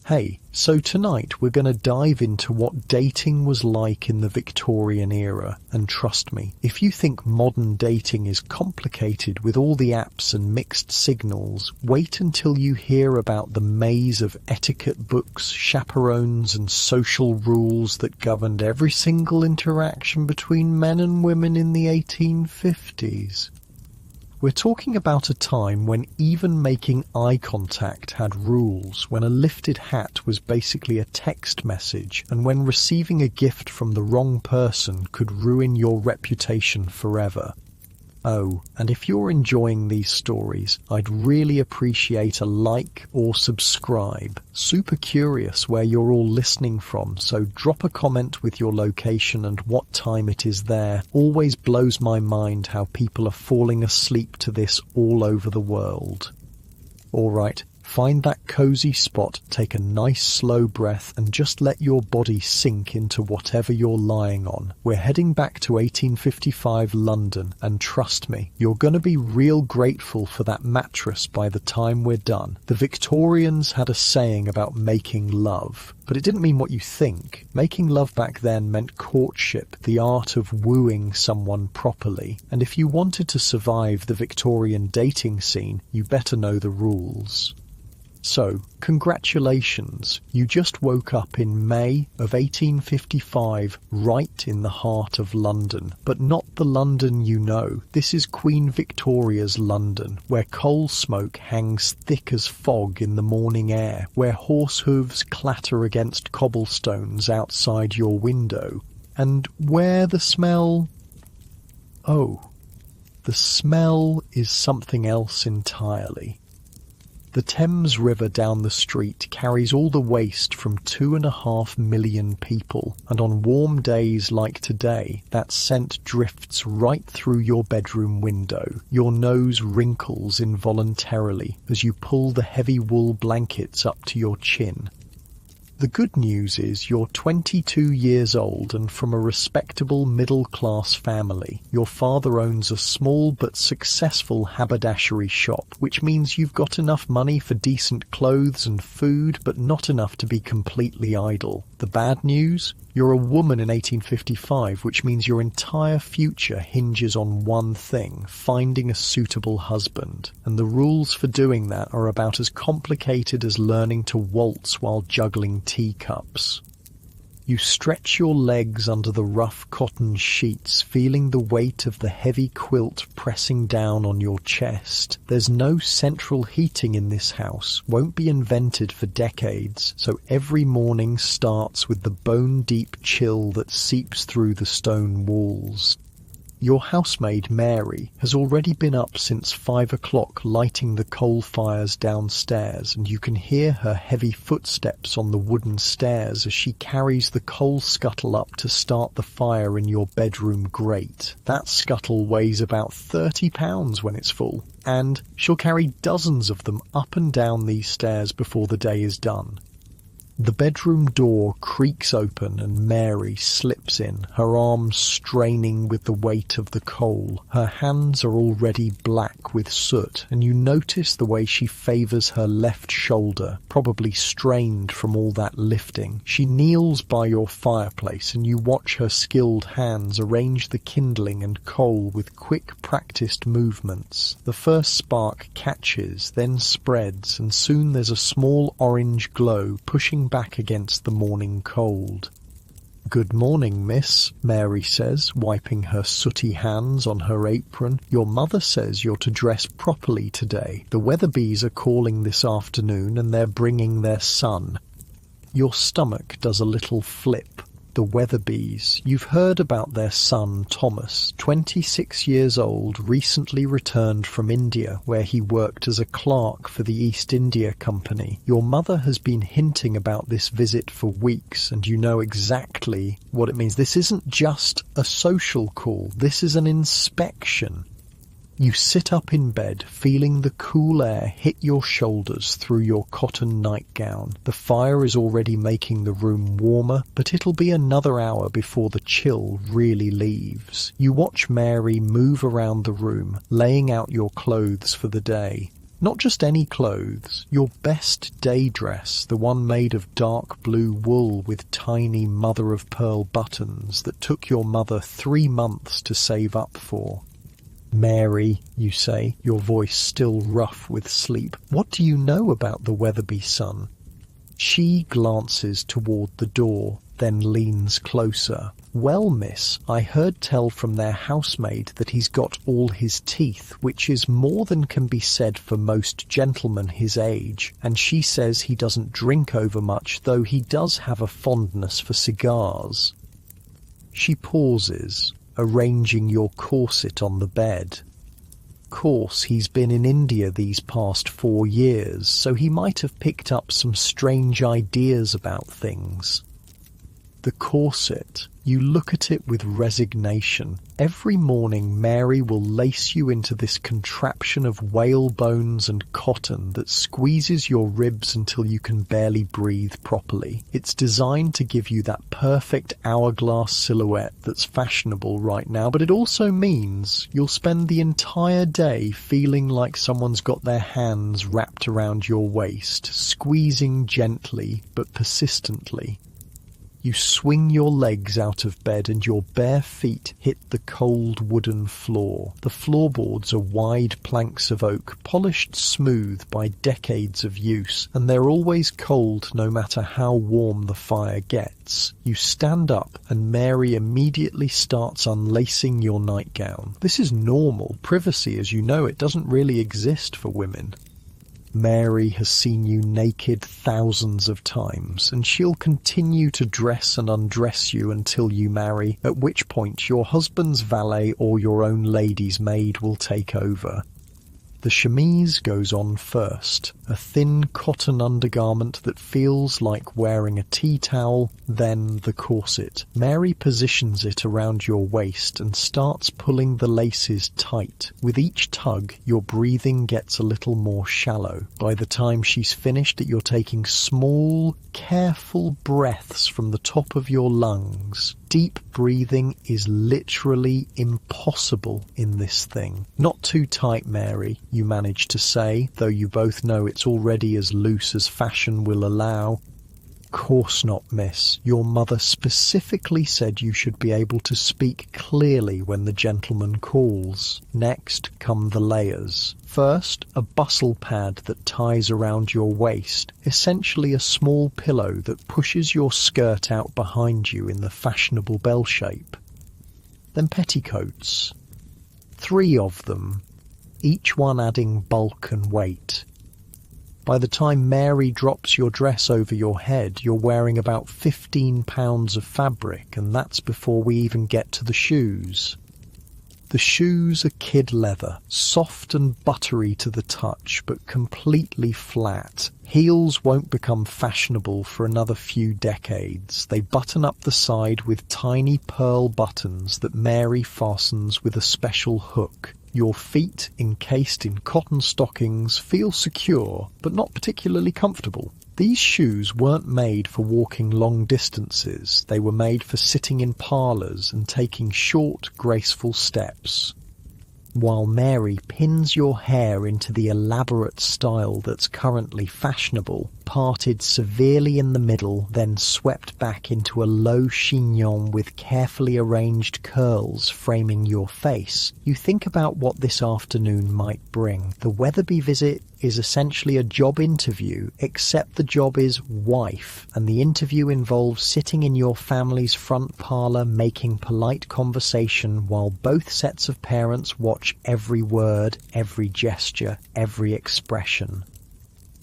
Hey, so tonight we're going to dive into what dating was like in the Victorian era, and trust me, if you think modern dating is complicated with all the apps and mixed signals, wait until you hear about the maze of etiquette books, chaperones and social rules that governed every single interaction between men and women in the 1850s. We're talking about a time when even making eye contact had rules, when a lifted hat was basically a text message, and when receiving a gift from the wrong person could ruin your reputation forever. Oh, and if you're enjoying these stories, I'd really appreciate a like or subscribe. Super curious where you're all listening from, so drop a comment with your location and what time it is there. Always blows my mind how people are falling asleep to this all over the world. Alright, find that cozy spot, take a nice slow breath and just let your body sink into whatever you're lying on. We're heading back to 1855 London, and trust me, you're going to be real grateful for that mattress by the time we're done. The Victorians had a saying about making love, but it didn't mean what you think. Making love back then meant courtship, the art of wooing someone properly, and if you wanted to survive the Victorian dating scene, you better know the rules. So, congratulations, you just woke up in May of 1855, right in the heart of London. But not the London you know. This is Queen Victoria's London, where coal smoke hangs thick as fog in the morning air, where horse hooves clatter against cobblestones outside your window, and where the smell... Oh, the smell is something else entirely. The Thames River down the street carries all the waste from 2.5 million people, and on warm days like today, that scent drifts right through your bedroom window. Your nose wrinkles involuntarily as you pull the heavy wool blankets up to your chin. The good news is you're 22 years old and from a respectable middle-class family. Your father owns a small but successful haberdashery shop, which means you've got enough money for decent clothes and food, but not enough to be completely idle. The bad news? You're a woman in 1855, which means your entire future hinges on one thing, finding a suitable husband. And the rules for doing that are about as complicated as learning to waltz while juggling teacups. You stretch your legs under the rough cotton sheets, feeling the weight of the heavy quilt pressing down on your chest. There's no central heating in this house, won't be invented for decades, so every morning starts with the bone-deep chill that seeps through the stone walls. Your housemaid, Mary, has already been up since 5 o'clock lighting the coal fires downstairs, and you can hear her heavy footsteps on the wooden stairs as she carries the coal scuttle up to start the fire in your bedroom grate. That scuttle weighs about 30 pounds when it's full, and she'll carry dozens of them up and down these stairs before the day is done. The bedroom door creaks open and Mary slips in, her arms straining with the weight of the coal. Her hands are already black with soot, and you notice the way she favours her left shoulder, probably strained from all that lifting. She kneels by your fireplace and you watch her skilled hands arrange the kindling and coal with quick practised movements. The first spark catches, then spreads, and soon there's a small orange glow pushing back against the morning cold. "Good morning, miss," Mary says, wiping her sooty hands on her apron. "Your mother says you're to dress properly today. The Weatherbees are calling this afternoon and they're bringing their son." Your stomach does a little flip. The Weatherbees. You've heard about their son, Thomas, 26 years old, recently returned from India, where he worked as a clerk for the East India Company. Your mother has been hinting about this visit for weeks, and you know exactly what it means. This isn't just a social call. This is an inspection. You sit up in bed, feeling the cool air hit your shoulders through your cotton nightgown. The fire is already making the room warmer, but it'll be another hour before the chill really leaves. You watch Mary move around the room, laying out your clothes for the day. Not just any clothes, your best day dress, the one made of dark blue wool with tiny mother-of-pearl buttons that took your mother 3 months to save up for. "Mary," you say, your voice still rough with sleep, "what do you know about the Weatherby son?" She glances toward the door, then leans closer. "Well, miss, I heard tell from their housemaid that he's got all his teeth, which is more than can be said for most gentlemen his age, and she says he doesn't drink overmuch, though he does have a fondness for cigars." She pauses, arranging your corset on the bed. Course, he's been in India these past 4 years, so he might have picked up some strange ideas about things. The corset. You look at it with resignation. Every morning Mary will lace you into this contraption of whale bones and cotton that squeezes your ribs until you can barely breathe properly. It's designed to give you that perfect hourglass silhouette that's fashionable right now, but it also means you'll spend the entire day feeling like someone's got their hands wrapped around your waist, squeezing gently but persistently. You swing your legs out of bed and your bare feet hit the cold wooden floor. The floorboards are wide planks of oak, polished smooth by decades of use, and they're always cold no matter how warm the fire gets. You stand up and Mary immediately starts unlacing your nightgown. This is normal. Privacy, as you know, it doesn't really exist for women. Mary has seen you naked thousands of times, and she'll continue to dress and undress you until you marry, at which point your husband's valet or your own lady's maid will take over. The chemise goes on first, a thin cotton undergarment that feels like wearing a tea towel, then the corset. Mary positions it around your waist and starts pulling the laces tight. With each tug, your breathing gets a little more shallow. By the time she's finished, you're taking small, careful breaths from the top of your lungs. Deep breathing is literally impossible in this thing. "Not too tight, Mary," you manage to say, though you both know it's already as loose as fashion will allow. "Course not, miss. Your mother specifically said you should be able to speak clearly when the gentleman calls." Next come the layers. First, a bustle pad that ties around your waist, essentially a small pillow that pushes your skirt out behind you in the fashionable bell shape. Then petticoats. 3 of them, each one adding bulk and weight. By the time Mary drops your dress over your head, you're wearing about 15 pounds of fabric, and that's before we even get to the shoes. The shoes are kid leather, soft and buttery to the touch, but completely flat. Heels won't become fashionable for another few decades. They button up the side with tiny pearl buttons that Mary fastens with a special hook. Your feet, encased in cotton stockings, feel secure, but not particularly comfortable. These shoes weren't made for walking long distances. They were made for sitting in parlours and taking short, graceful steps. While Mary pins your hair into the elaborate style that's currently fashionable, parted severely in the middle, then swept back into a low chignon with carefully arranged curls framing your face, you think about what this afternoon might bring. The Weatherby visit is essentially a job interview, except the job is wife, and the interview involves sitting in your family's front parlour making polite conversation while both sets of parents watch every word, every gesture, every expression.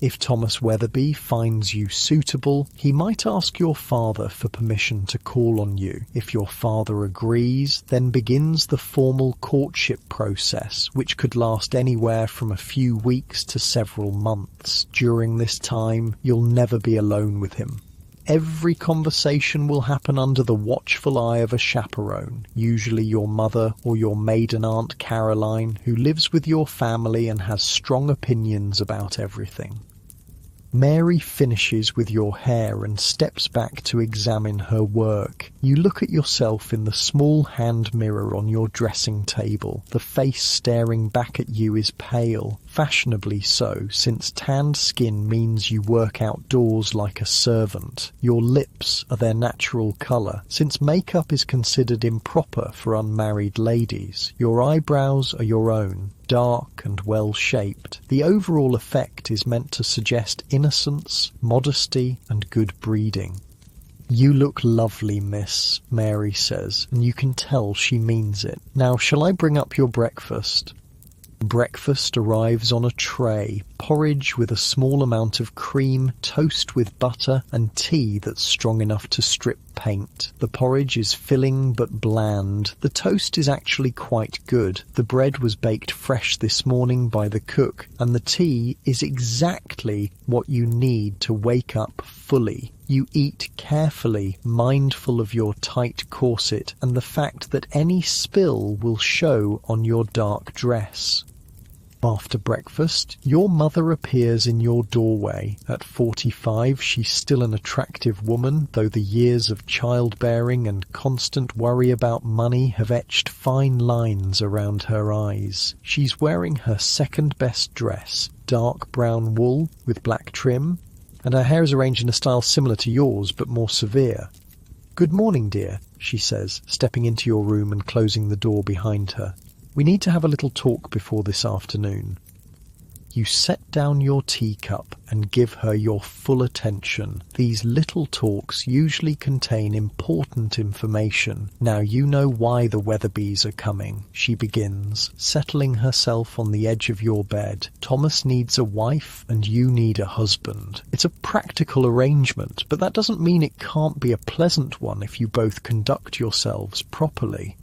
If Thomas Weatherby finds you suitable, he might ask your father for permission to call on you. If your father agrees, then begins the formal courtship process, which could last anywhere from a few weeks to several months. During this time, you'll never be alone with him. Every conversation will happen under the watchful eye of a chaperone, usually your mother or your maiden aunt Caroline, who lives with your family and has strong opinions about everything. Mary finishes with your hair and steps back to examine her work. You look at yourself in the small hand mirror on your dressing table. The face staring back at you is pale, Fashionably so, since tanned skin means you work outdoors like a servant. Your lips are their natural colour, since makeup is considered improper for unmarried ladies. Your eyebrows are your own, dark and well-shaped. The overall effect is meant to suggest innocence, modesty, and good breeding. "You look lovely, miss," Mary says, and you can tell she means it. "Now, shall I bring up your breakfast?" Breakfast arrives on a tray, porridge with a small amount of cream, toast with butter, and tea that's strong enough to strip paint. The porridge is filling but bland. The toast is actually quite good. The bread was baked fresh this morning by the cook, and the tea is exactly what you need to wake up fully. You eat carefully, mindful of your tight corset and the fact that any spill will show on your dark dress. After breakfast, your mother appears in your doorway. At 45, she's still an attractive woman, though the years of childbearing and constant worry about money have etched fine lines around her eyes. She's wearing her second-best dress, dark brown wool with black trim, and her hair is arranged in a style similar to yours, but more severe. "Good morning, dear," she says, stepping into your room and closing the door behind her. "We need to have a little talk before this afternoon." You set down your teacup and give her your full attention. These little talks usually contain important information. "Now you know why the Weatherbees are coming," she begins, settling herself on the edge of your bed. "Thomas needs a wife and you need a husband. It's a practical arrangement, but that doesn't mean it can't be a pleasant one if you both conduct yourselves properly."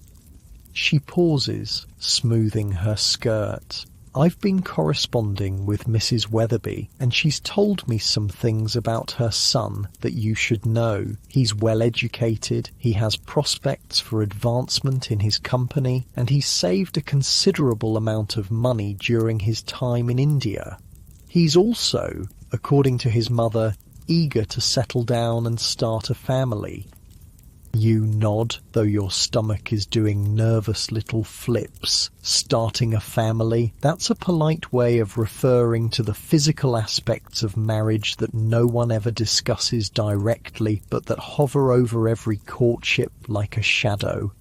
She pauses, smoothing her skirt. "I've been corresponding with Mrs. Weatherby, and she's told me some things about her son that you should know. He's well educated, he has prospects for advancement in his company, and he's saved a considerable amount of money during his time in India. He's also, according to his mother, eager to settle down and start a family." You nod, though your stomach is doing nervous little flips. Starting a family, that's a polite way of referring to the physical aspects of marriage that no one ever discusses directly, but that hover over every courtship like a shadow.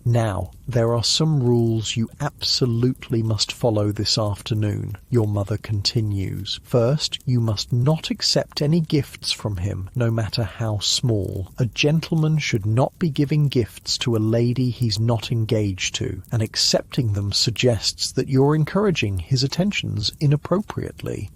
"Now, there are some rules you absolutely must follow this afternoon," your mother continues. "First, you must not accept any gifts from him, no matter how small. A gentleman should not be giving gifts to a lady he's not engaged to, and accepting them suggests that you're encouraging his attentions inappropriately."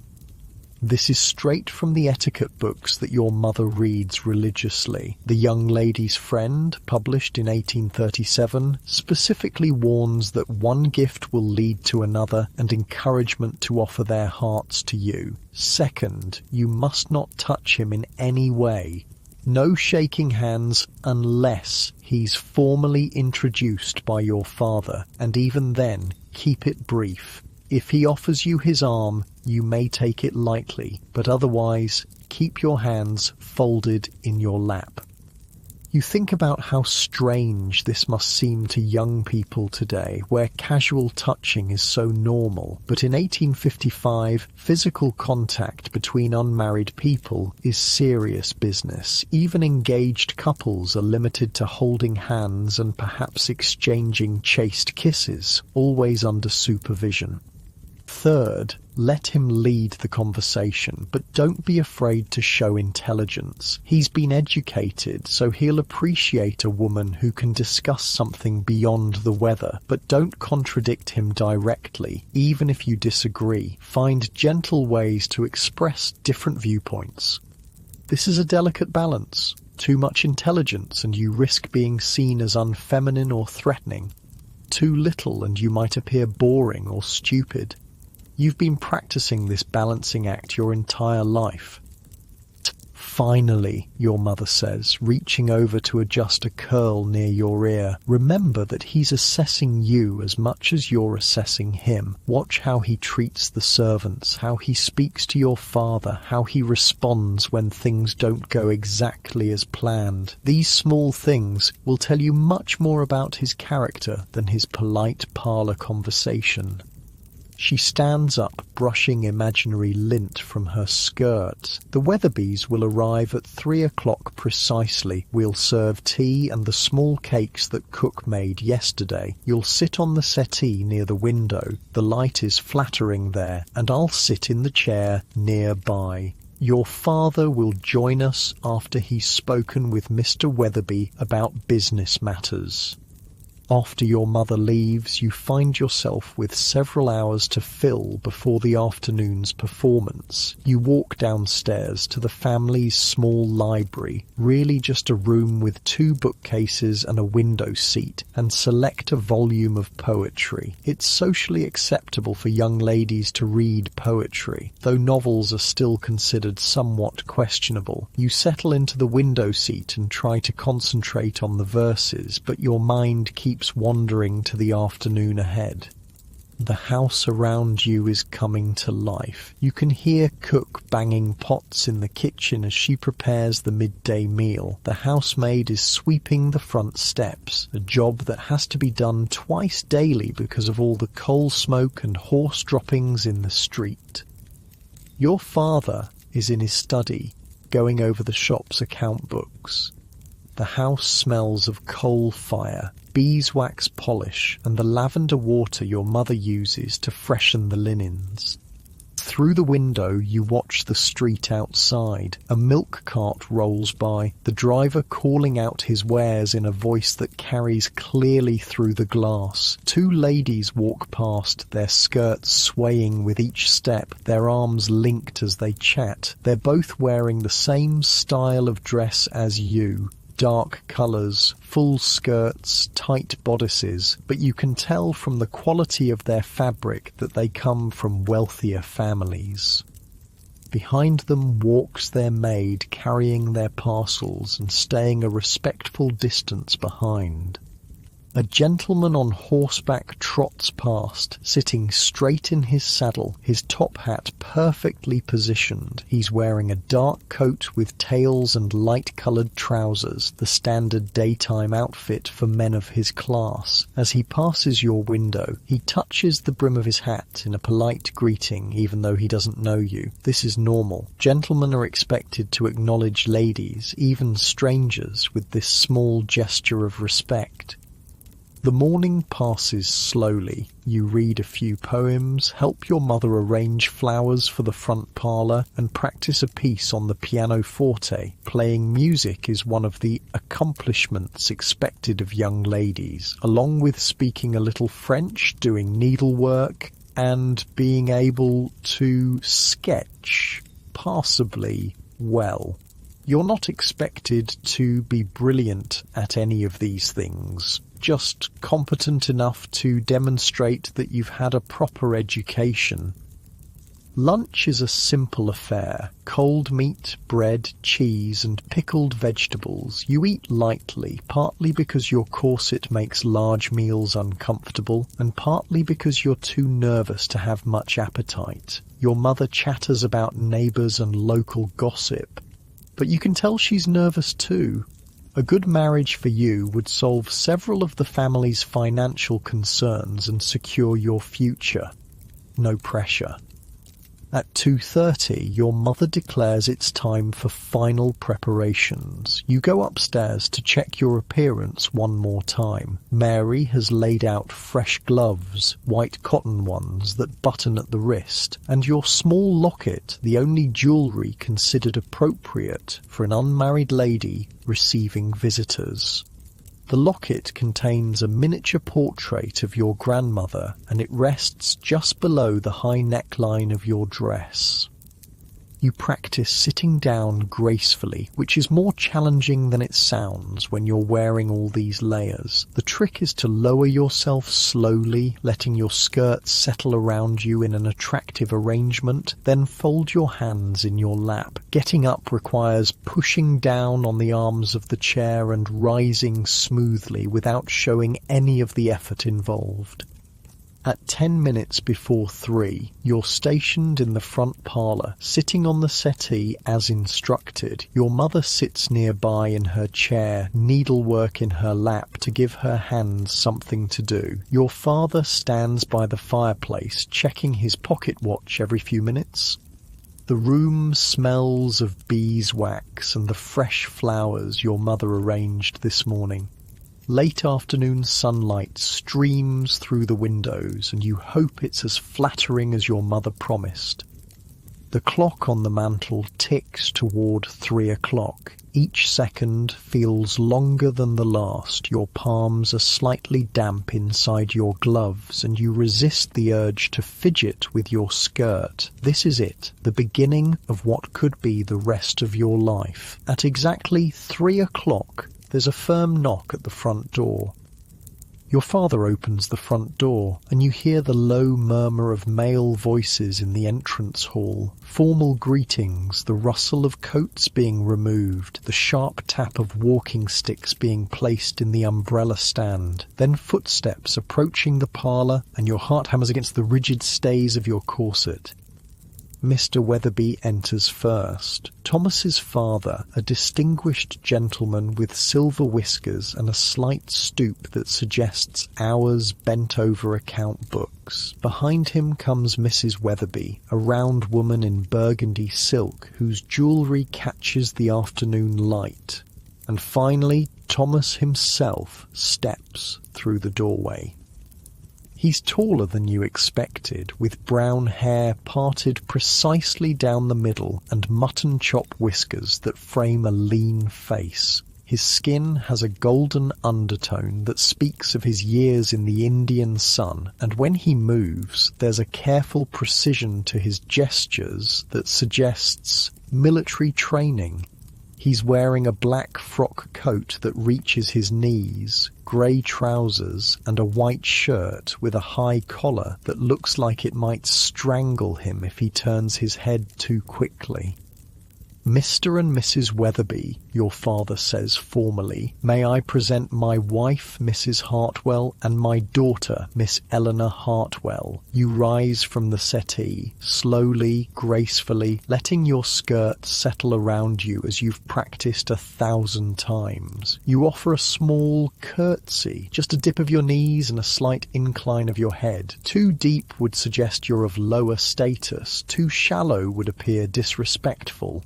This is straight from the etiquette books that your mother reads religiously. The Young Lady's Friend, published in 1837, specifically warns that one gift will lead to another and encouragement to offer their hearts to you. Second, you must not touch him in any way. No shaking hands unless he's formally introduced by your father, and even then, keep it brief. If he offers you his arm, you may take it lightly, but otherwise, keep your hands folded in your lap. You think about how strange this must seem to young people today, where casual touching is so normal. But in 1855, physical contact between unmarried people is serious business. Even engaged couples are limited to holding hands and perhaps exchanging chaste kisses, always under supervision. Third, let him lead the conversation, but don't be afraid to show intelligence. He's been educated, so he'll appreciate a woman who can discuss something beyond the weather, but don't contradict him directly, even if you disagree. Find gentle ways to express different viewpoints. This is a delicate balance. Too much intelligence and you risk being seen as unfeminine or threatening. Too little and you might appear boring or stupid. You've been practicing this balancing act your entire life. Finally, your mother says, reaching over to adjust a curl near your ear, remember that he's assessing you as much as you're assessing him. Watch how he treats the servants, how he speaks to your father, how he responds when things don't go exactly as planned. These small things will tell you much more about his character than his polite parlour conversation. She stands up, brushing imaginary lint from her skirt. The Weatherbys will arrive at 3 o'clock precisely. We'll serve tea and the small cakes that Cook made yesterday. You'll sit on the settee near the window. The light is flattering there, and I'll sit in the chair nearby. Your father will join us after he's spoken with Mr. Weatherby about business matters. After your mother leaves, you find yourself with several hours to fill before the afternoon's performance. You walk downstairs to the family's small library, really just a room with 2 bookcases and a window seat, and select a volume of poetry. It's socially acceptable for young ladies to read poetry, though novels are still considered somewhat questionable. You settle into the window seat and try to concentrate on the verses, but your mind keeps wandering to the afternoon ahead. The house around you is coming to life. You can hear Cook banging pots in the kitchen as she prepares the midday meal. The housemaid is sweeping the front steps, a job that has to be done twice daily because of all the coal smoke and horse droppings in the street. Your father is in his study, going over the shop's account books. The house smells of coal fire, beeswax polish, and the lavender water your mother uses to freshen the linens. Through the window you watch the street outside. A milk cart rolls by, the driver calling out his wares in a voice that carries clearly through the glass. 2 ladies walk past, their skirts swaying with each step, their arms linked as they chat. They're both wearing the same style of dress as you. Dark colours, full skirts, tight bodices, but you can tell from the quality of their fabric that they come from wealthier families. Behind them walks their maid carrying their parcels and staying a respectful distance behind. A gentleman on horseback trots past, sitting straight in his saddle, his top hat perfectly positioned. He's wearing a dark coat with tails and light-coloured trousers, the standard daytime outfit for men of his class. As he passes your window, he touches the brim of his hat in a polite greeting, even though he doesn't know you. This is normal. Gentlemen are expected to acknowledge ladies, even strangers, with this small gesture of respect. The morning passes slowly. You read a few poems, help your mother arrange flowers for the front parlour, and practice a piece on the pianoforte. Playing music is one of the accomplishments expected of young ladies, along with speaking a little French, doing needlework, and being able to sketch passably well. You're not expected to be brilliant at any of these things, just competent enough to demonstrate that you've had a proper education. Lunch is a simple affair. Cold meat, bread, cheese and pickled vegetables. You eat lightly, partly because your corset makes large meals uncomfortable, and partly because you're too nervous to have much appetite. Your mother chatters about neighbours and local gossip, but you can tell she's nervous too. A good marriage for you would solve several of the family's financial concerns and secure your future. No pressure. At 2:30, your mother declares it's time for final preparations. You go upstairs to check your appearance one more time. Mary has laid out fresh gloves, white cotton ones that button at the wrist, and your small locket, the only jewellery considered appropriate for an unmarried lady receiving visitors. The locket contains a miniature portrait of your grandmother, and it rests just below the high neckline of your dress. You practice sitting down gracefully, which is more challenging than it sounds when you're wearing all these layers. The trick is to lower yourself slowly, letting your skirts settle around you in an attractive arrangement, then fold your hands in your lap. Getting up requires pushing down on the arms of the chair and rising smoothly without showing any of the effort involved. At 10 minutes before 3, you're stationed in the front parlour, sitting on the settee as instructed. Your mother sits nearby in her chair, needlework in her lap to give her hands something to do. Your father stands by the fireplace, checking his pocket watch every few minutes. The room smells of beeswax and the fresh flowers your mother arranged this morning. Late afternoon sunlight streams through the windows, and you hope it's as flattering as your mother promised. The clock on the mantel ticks toward 3 o'clock. Each second feels longer than the last. Your palms are slightly damp inside your gloves, and you resist the urge to fidget with your skirt. This is it, the beginning of what could be the rest of your life. At exactly 3 o'clock, there's a firm knock at the front door. Your father opens the front door, and you hear the low murmur of male voices in the entrance hall. Formal greetings, the rustle of coats being removed, the sharp tap of walking sticks being placed in the umbrella stand. Then footsteps approaching the parlour, and your heart hammers against the rigid stays of your corset. Mr. Weatherby enters first. Thomas's father, a distinguished gentleman with silver whiskers and a slight stoop that suggests hours bent over account books. Behind him comes Mrs. Weatherby, a round woman in burgundy silk whose jewellery catches the afternoon light. And finally, Thomas himself steps through the doorway. He's taller than you expected, with brown hair parted precisely down the middle and mutton chop whiskers that frame a lean face. His skin has a golden undertone that speaks of his years in the Indian sun, and when he moves, there's a careful precision to his gestures that suggests military training. He's wearing a black frock coat that reaches his knees, grey trousers, and a white shirt with a high collar that looks like it might strangle him if he turns his head too quickly. Mr. and Mrs. Weatherby, your father says formally, may I present my wife, Mrs. Hartwell, and my daughter, Miss Eleanor Hartwell. You rise from the settee, slowly, gracefully, letting your skirt settle around you as you've practiced 1,000 times. You offer a small curtsy, just a dip of your knees and a slight incline of your head. Too deep would suggest you're of lower status, too shallow would appear disrespectful.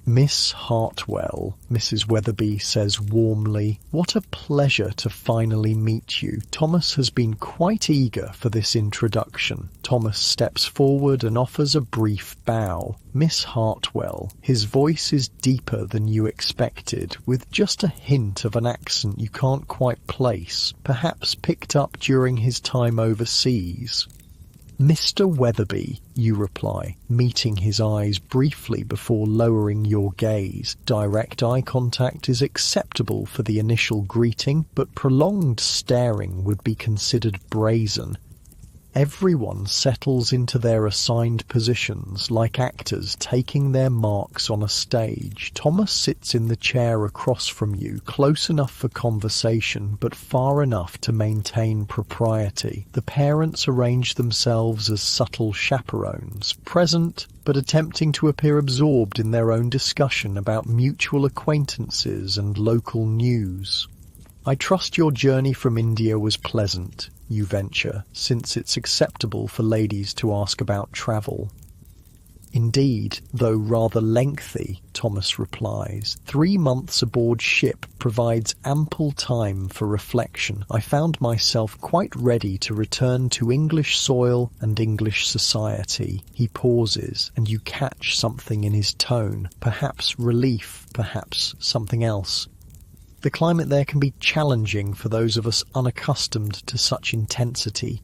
Miss Hartwell, Mrs. Weatherby says warmly, what a pleasure to finally meet you. Thomas has been quite eager for this introduction. Thomas steps forward and offers a brief bow. Miss Hartwell, his voice is deeper than you expected, with just a hint of an accent you can't quite place, perhaps picked up during his time overseas. Mr. Weatherby, you reply, meeting his eyes briefly before lowering your gaze. Direct eye contact is acceptable for the initial greeting, but prolonged staring would be considered brazen. Everyone settles into their assigned positions, like actors taking their marks on a stage. Thomas sits in the chair across from you, close enough for conversation, but far enough to maintain propriety. The parents arrange themselves as subtle chaperones, present but attempting to appear absorbed in their own discussion about mutual acquaintances and local news. I trust your journey from India was pleasant, you venture, since it's acceptable for ladies to ask about travel. Indeed, though rather lengthy, Thomas replies. 3 months aboard ship provides ample time for reflection. I found myself quite ready to return to English soil and English society. He pauses, and you catch something in his tone, perhaps relief, perhaps something else. The climate there can be challenging for those of us unaccustomed to such intensity.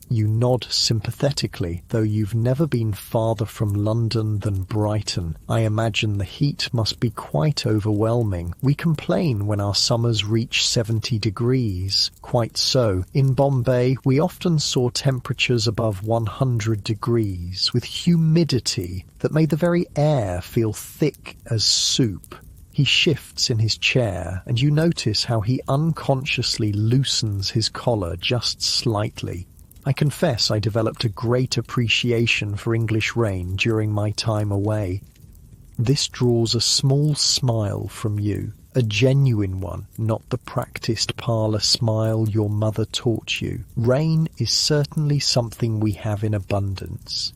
You nod sympathetically, though you've never been farther from London than Brighton. I imagine the heat must be quite overwhelming. We complain when our summers reach 70 degrees. Quite so. In Bombay, we often saw temperatures above 100 degrees, with humidity that made the very air feel thick as soup. He shifts in his chair, and you notice how he unconsciously loosens his collar just slightly. I confess I developed a great appreciation for English rain during my time away. This draws a small smile from you, a genuine one, not the practiced parlour smile your mother taught you. Rain is certainly something we have in abundance.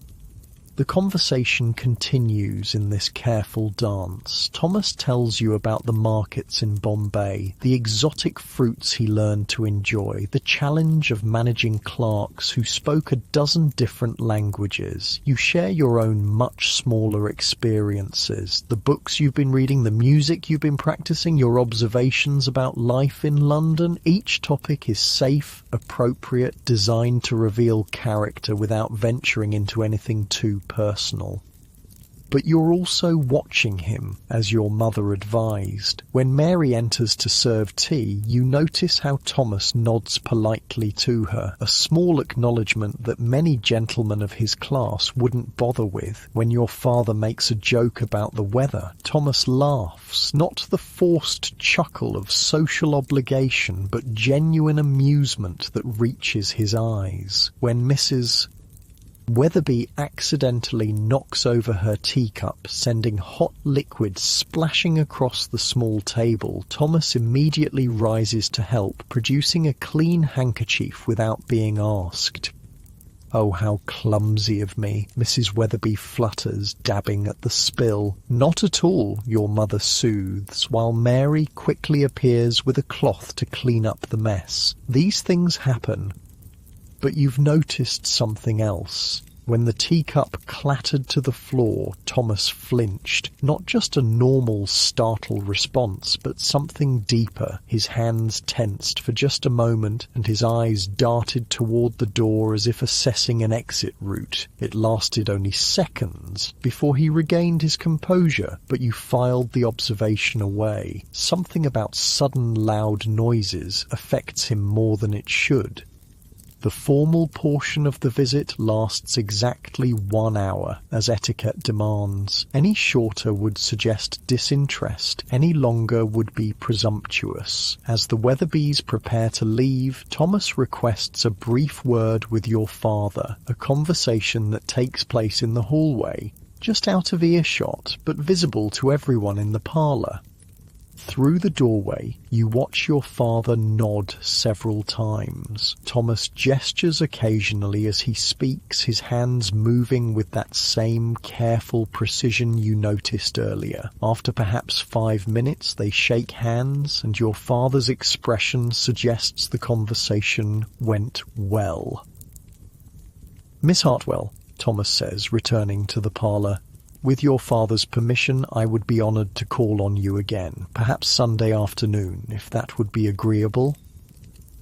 The conversation continues in this careful dance. Thomas tells you about the markets in Bombay, the exotic fruits he learned to enjoy, the challenge of managing clerks who spoke a dozen different languages. You share your own much smaller experiences, the books you've been reading, the music you've been practicing, your observations about life in London. Each topic is safe, appropriate, designed to reveal character without venturing into anything too personal. But you're also watching him, as your mother advised. When Mary enters to serve tea, you notice how Thomas nods politely to her, a small acknowledgement that many gentlemen of his class wouldn't bother with. When your father makes a joke about the weather, Thomas laughs, not the forced chuckle of social obligation, but genuine amusement that reaches his eyes. When Mrs. Weatherby accidentally knocks over her teacup, sending hot liquid splashing across the small table, Thomas immediately rises to help, producing a clean handkerchief without being asked. "Oh, how clumsy of me," Mrs. Weatherby flutters, dabbing at the spill. "Not at all," your mother soothes, while Mary quickly appears with a cloth to clean up the mess. These things happen. But you've noticed something else. When the teacup clattered to the floor, Thomas flinched. Not just a normal startled response, but something deeper. His hands tensed for just a moment, and his eyes darted toward the door as if assessing an exit route. It lasted only seconds before he regained his composure, but you filed the observation away. Something about sudden loud noises affects him more than it should. The formal portion of the visit lasts exactly 1 hour, as etiquette demands. Any shorter would suggest disinterest, any longer would be presumptuous. As the Weatherbys prepare to leave, Thomas requests a brief word with your father, a conversation that takes place in the hallway, just out of earshot, but visible to everyone in the parlour. Through the doorway, you watch your father nod several times. Thomas gestures occasionally as he speaks, his hands moving with that same careful precision you noticed earlier. After perhaps 5 minutes, they shake hands, and your father's expression suggests the conversation went well. "Miss Hartwell," Thomas says, returning to the parlour, "with your father's permission, I would be honoured to call on you again, perhaps Sunday afternoon, if that would be agreeable."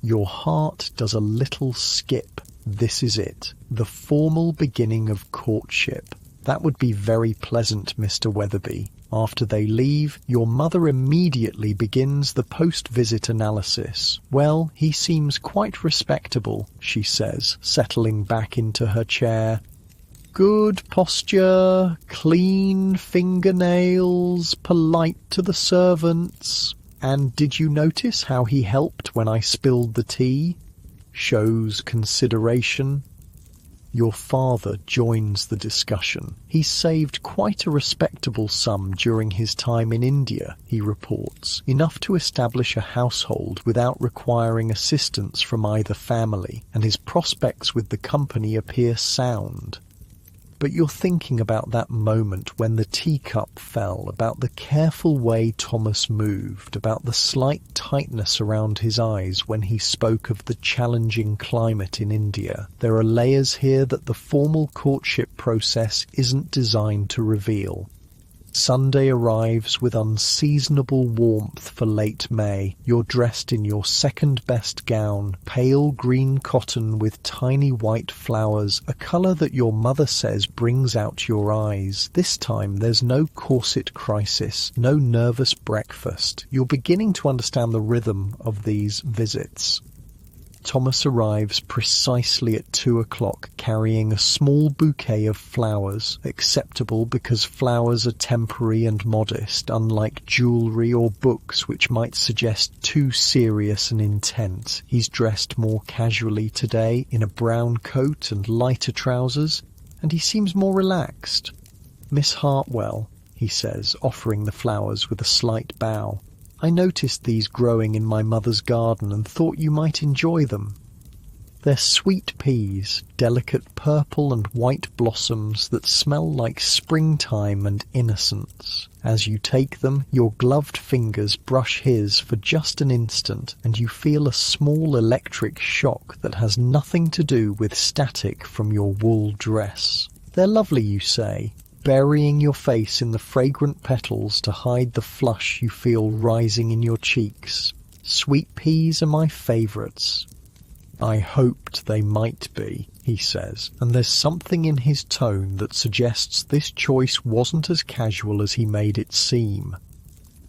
Your heart does a little skip. This is it, the formal beginning of courtship. That would be very pleasant, Mr. Weatherby. After they leave, your mother immediately begins the post-visit analysis. "Well, he seems quite respectable," she says, settling back into her chair. "Good posture, clean fingernails, polite to the servants. And did you notice how he helped when I spilled the tea? Shows consideration." Your father joins the discussion. He saved quite a respectable sum during his time in India, he reports, enough to establish a household without requiring assistance from either family, and his prospects with the company appear sound. But you're thinking about that moment when the teacup fell, about the careful way Thomas moved, about the slight tightness around his eyes when he spoke of the challenging climate in India. There are layers here that the formal courtship process isn't designed to reveal. Sunday arrives with unseasonable warmth for late May. You're dressed in your second-best gown, pale green cotton with tiny white flowers, a colour that your mother says brings out your eyes. This time there's no corset crisis, no nervous breakfast. You're beginning to understand the rhythm of these visits. Thomas arrives precisely at 2 o'clock carrying a small bouquet of flowers, acceptable because flowers are temporary and modest, unlike jewellery or books which might suggest too serious an intent. He's dressed more casually today in a brown coat and lighter trousers, and he seems more relaxed. "Miss Hartwell," he says, offering the flowers with a slight bow. "I noticed these growing in my mother's garden and thought you might enjoy them. They're sweet peas, delicate purple and white blossoms that smell like springtime and innocence. As you take them, your gloved fingers brush his for just an instant, and you feel a small electric shock that has nothing to do with static from your wool dress. They're lovely, you say, burying your face in the fragrant petals to hide the flush you feel rising in your cheeks. Sweet peas are my favourites." "I hoped they might be," he says, and there's something in his tone that suggests this choice wasn't as casual as he made it seem.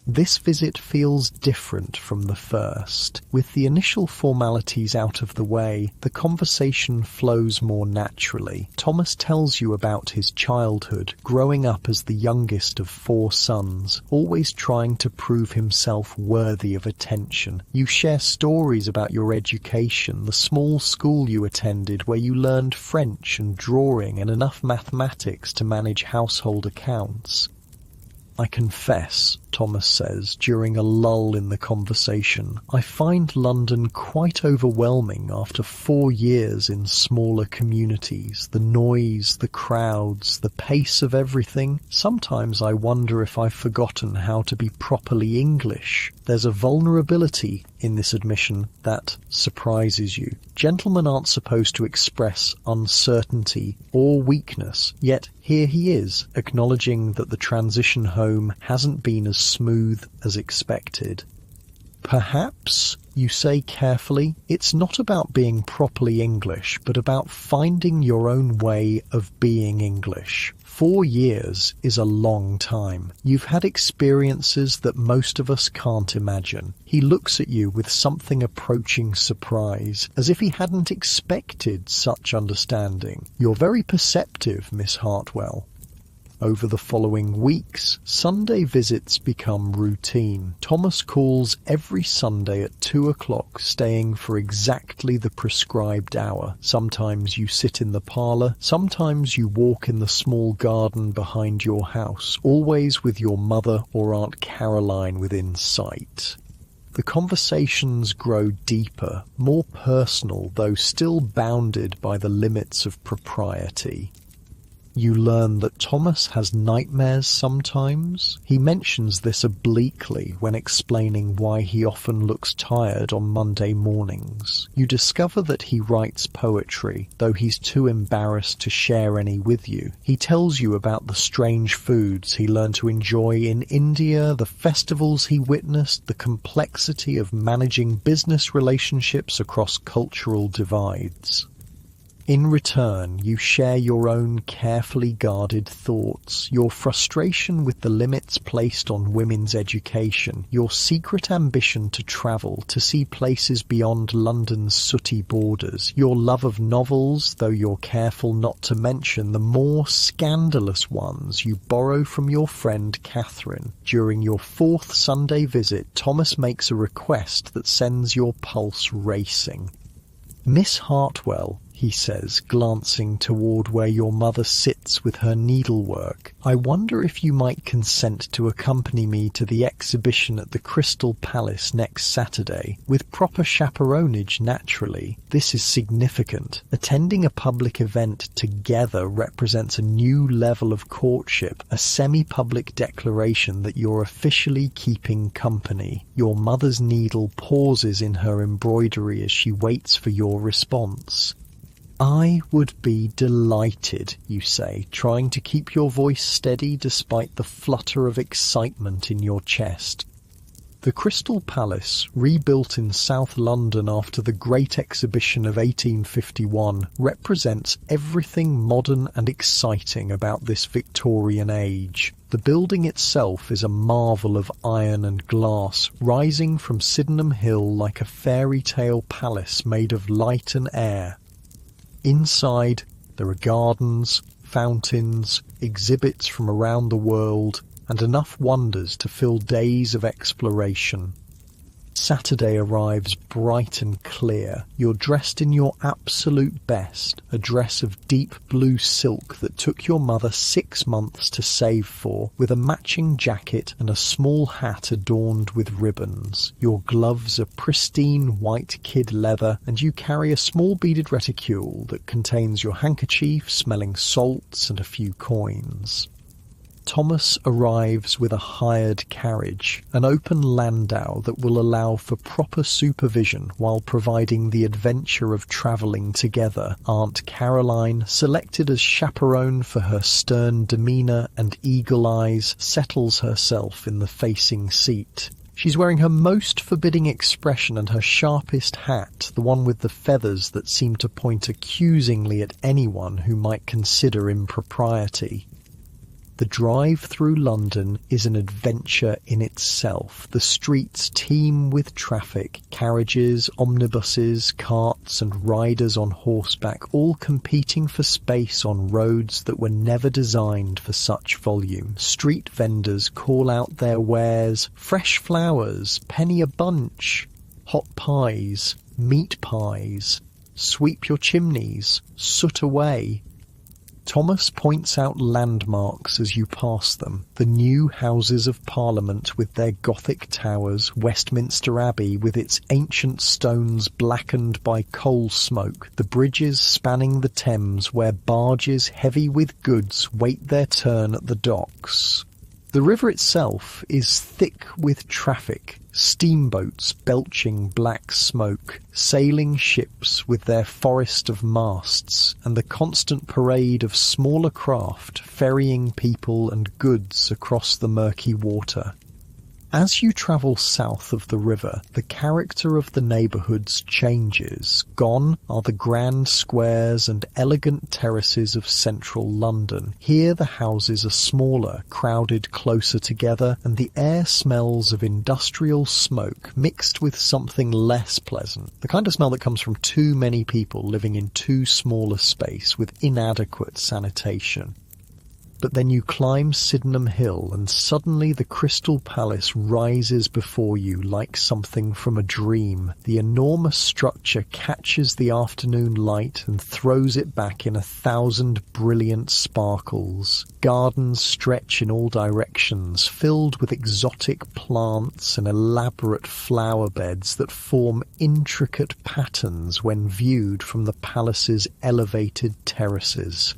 This visit feels different from the first. With the initial formalities out of the way, the conversation flows more naturally. Thomas tells you about his childhood, growing up as the youngest of 4 sons, always trying to prove himself worthy of attention. You share stories about your education, the small school you attended where you learned French and drawing and enough mathematics to manage household accounts. "I confess," Thomas says during a lull in the conversation, "I find London quite overwhelming after 4 years in smaller communities. The noise, the crowds, the pace of everything. Sometimes I wonder if I've forgotten how to be properly English." There's a vulnerability in this admission that surprises you. Gentlemen aren't supposed to express uncertainty or weakness, yet here he is, acknowledging that the transition home hasn't been as smooth as expected. "Perhaps," you say carefully, "it's not about being properly English, but about finding your own way of being English. 4 years is a long time. You've had experiences that most of us can't imagine." He looks at you with something approaching surprise, as if he hadn't expected such understanding. "You're very perceptive, Miss Hartwell." Over the following weeks, Sunday visits become routine. Thomas calls every Sunday at 2 o'clock, staying for exactly the prescribed hour. Sometimes you sit in the parlour, sometimes you walk in the small garden behind your house, always with your mother or Aunt Caroline within sight. The conversations grow deeper, more personal, though still bounded by the limits of propriety. You learn that Thomas has nightmares sometimes. He mentions this obliquely when explaining why he often looks tired on Monday mornings. You discover that he writes poetry, though he's too embarrassed to share any with you. He tells you about the strange foods he learned to enjoy in India, the festivals he witnessed, the complexity of managing business relationships across cultural divides. In return, you share your own carefully guarded thoughts, your frustration with the limits placed on women's education, your secret ambition to travel, to see places beyond London's sooty borders, your love of novels, though you're careful not to mention the more scandalous ones you borrow from your friend Catherine. During your 4th Sunday visit, Thomas makes a request that sends your pulse racing. "Miss Hartwell," he says, glancing toward where your mother sits with her needlework, "I wonder if you might consent to accompany me to the exhibition at the Crystal Palace next Saturday, with proper chaperonage naturally. This is significant. Attending a public event together represents a new level of courtship, a semi-public declaration that you're officially keeping company." Your mother's needle pauses in her embroidery as she waits for your response. "I would be delighted," you say, trying to keep your voice steady despite the flutter of excitement in your chest. The Crystal Palace, rebuilt in South London after the Great Exhibition of 1851, represents everything modern and exciting about this Victorian age. The building itself is a marvel of iron and glass, rising from Sydenham Hill like a fairy tale palace made of light and air. Inside, there are gardens, fountains, exhibits from around the world, and enough wonders to fill days of exploration. Saturday arrives bright and clear. You're dressed in your absolute best, a dress of deep blue silk that took your mother 6 months to save for, with a matching jacket and a small hat adorned with ribbons. Your gloves are pristine white kid leather, and you carry a small beaded reticule that contains your handkerchief, smelling salts, and a few coins. Thomas arrives with a hired carriage, an open landau that will allow for proper supervision while providing the adventure of travelling together. Aunt Caroline, selected as chaperone for her stern demeanour and eagle eyes, settles herself in the facing seat. She's wearing her most forbidding expression and her sharpest hat, the one with the feathers that seem to point accusingly at anyone who might consider impropriety. The drive through London is an adventure in itself. The streets teem with traffic, carriages, omnibuses, carts and riders on horseback, all competing for space on roads that were never designed for such volume. Street vendors call out their wares: fresh flowers, penny a bunch, hot pies, meat pies, sweep your chimneys, soot away. Thomas points out landmarks as you pass them: the new Houses of Parliament with their Gothic towers, Westminster Abbey with its ancient stones blackened by coal smoke, the bridges spanning the Thames where barges heavy with goods wait their turn at the docks. The river itself is thick with traffic, steamboats belching black smoke, sailing ships with their forest of masts, and the constant parade of smaller craft ferrying people and goods across the murky water. As you travel south of the river, the character of the neighbourhoods changes. Gone are the grand squares and elegant terraces of central London. Here the houses are smaller, crowded closer together, and the air smells of industrial smoke mixed with something less pleasant, the kind of smell that comes from too many people living in too small a space with inadequate sanitation. But then you climb Sydenham Hill and suddenly the Crystal Palace rises before you like something from a dream. The enormous structure catches the afternoon light and throws it back in 1,000 brilliant sparkles. Gardens stretch in all directions, filled with exotic plants and elaborate flower beds that form intricate patterns when viewed from the palace's elevated terraces.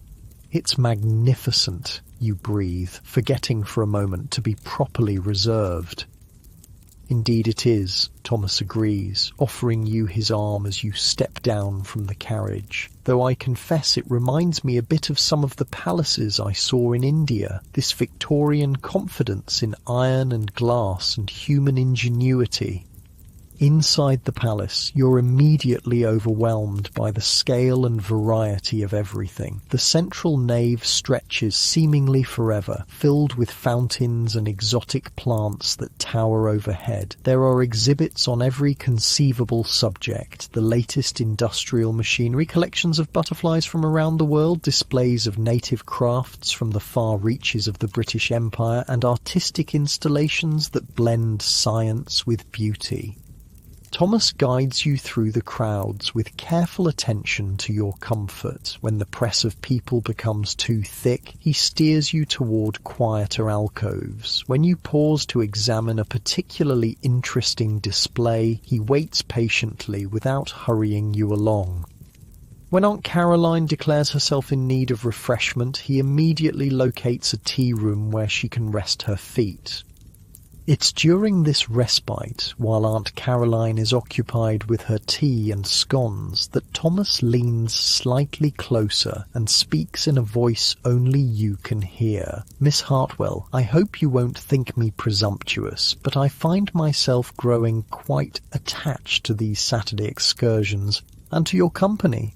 It's magnificent, you breathe, forgetting for a moment to be properly reserved. Indeed it is, Thomas agrees, offering you his arm as you step down from the carriage. Though I confess it reminds me a bit of some of the palaces I saw in India, this Victorian confidence in iron and glass and human ingenuity. Inside the palace, you're immediately overwhelmed by the scale and variety of everything. The central nave stretches seemingly forever, filled with fountains and exotic plants that tower overhead. There are exhibits on every conceivable subject: the latest industrial machinery, collections of butterflies from around the world, displays of native crafts from the far reaches of the British Empire, and artistic installations that blend science with beauty. Thomas guides you through the crowds with careful attention to your comfort. When the press of people becomes too thick, he steers you toward quieter alcoves. When you pause to examine a particularly interesting display, he waits patiently without hurrying you along. When Aunt Caroline declares herself in need of refreshment, he immediately locates a tea room where she can rest her feet. It's during this respite, while Aunt Caroline is occupied with her tea and scones, that Thomas leans slightly closer and speaks in a voice only you can hear. "Miss Hartwell, I hope you won't think me presumptuous, but I find myself growing quite attached to these Saturday excursions, and to your company."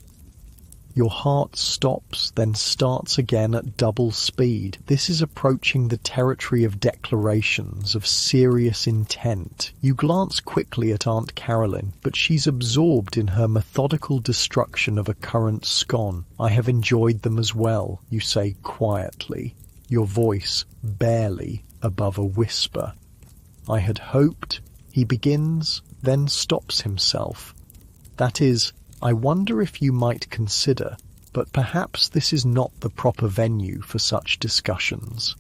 Your heart stops, then starts again at double speed. This is approaching the territory of declarations, of serious intent. You glance quickly at Aunt Caroline, but she's absorbed in her methodical destruction of a currant scone. "I have enjoyed them as well," you say quietly, your voice barely above a whisper. "I had hoped," he begins, then stops himself. "That is, I wonder if you might consider, but perhaps this is not the proper venue for such discussions."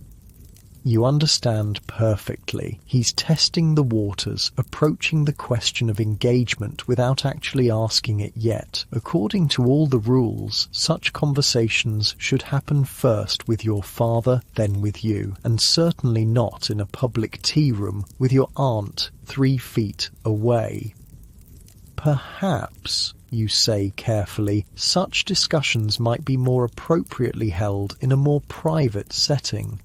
You understand perfectly. He's testing the waters, approaching the question of engagement without actually asking it yet. According to all the rules, such conversations should happen first with your father, then with you, and certainly not in a public tea room with your aunt 3 feet away. "Perhaps," you say carefully, "such discussions might be more appropriately held in a more private setting."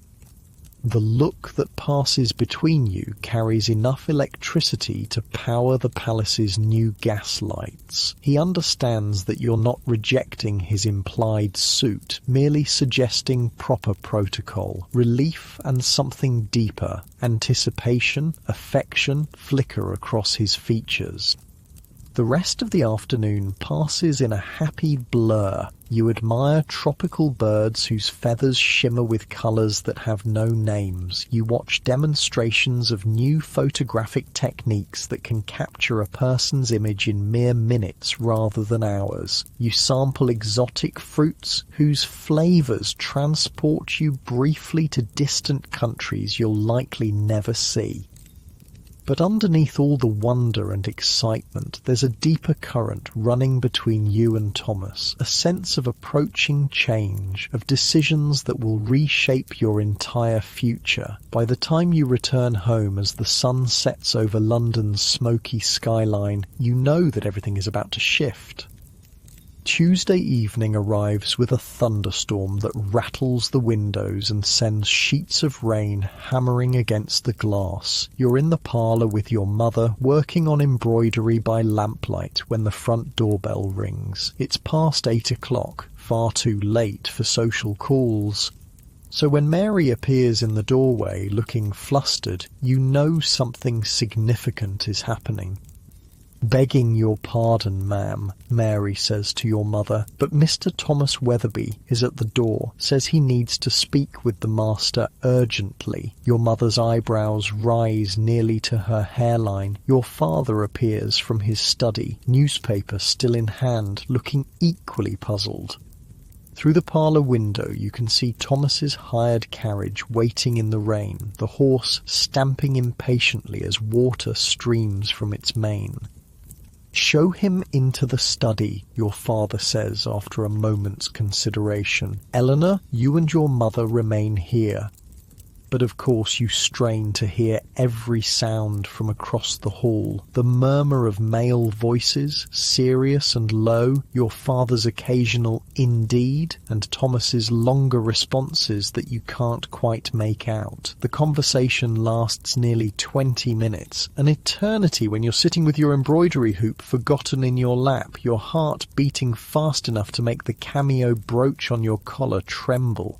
The look that passes between you carries enough electricity to power the palace's new gas lights. He understands that you're not rejecting his implied suit, merely suggesting proper protocol, relief and something deeper. Anticipation, affection flicker across his features. The rest of the afternoon passes in a happy blur. You admire tropical birds whose feathers shimmer with colours that have no names. You watch demonstrations of new photographic techniques that can capture a person's image in mere minutes rather than hours. You sample exotic fruits whose flavours transport you briefly to distant countries you'll likely never see. But underneath all the wonder and excitement, there's a deeper current running between you and Thomas, a sense of approaching change, of decisions that will reshape your entire future. By the time you return home as the sun sets over London's smoky skyline, you know that everything is about to shift. Tuesday evening arrives with a thunderstorm that rattles the windows and sends sheets of rain hammering against the glass. You're in the parlour with your mother, working on embroidery by lamplight when the front doorbell rings. It's past 8 o'clock, far too late for social calls. So when Mary appears in the doorway looking flustered, you know something significant is happening. "Begging your pardon, ma'am," Mary says to your mother, "but Mr. Thomas Weatherby is at the door, says he needs to speak with the master urgently." Your mother's eyebrows rise nearly to her hairline. Your father appears from his study, newspaper still in hand, looking equally puzzled. Through the parlour window you can see Thomas's hired carriage waiting in the rain, the horse stamping impatiently as water streams from its mane. "Show him into the study," your father says after a moment's consideration. "Eleanor, you and your mother remain here." But of course you strain to hear every sound from across the hall. The murmur of male voices, serious and low, your father's occasional "indeed," and Thomas's longer responses that you can't quite make out. The conversation lasts nearly 20 minutes, an eternity when you're sitting with your embroidery hoop forgotten in your lap, your heart beating fast enough to make the cameo brooch on your collar tremble.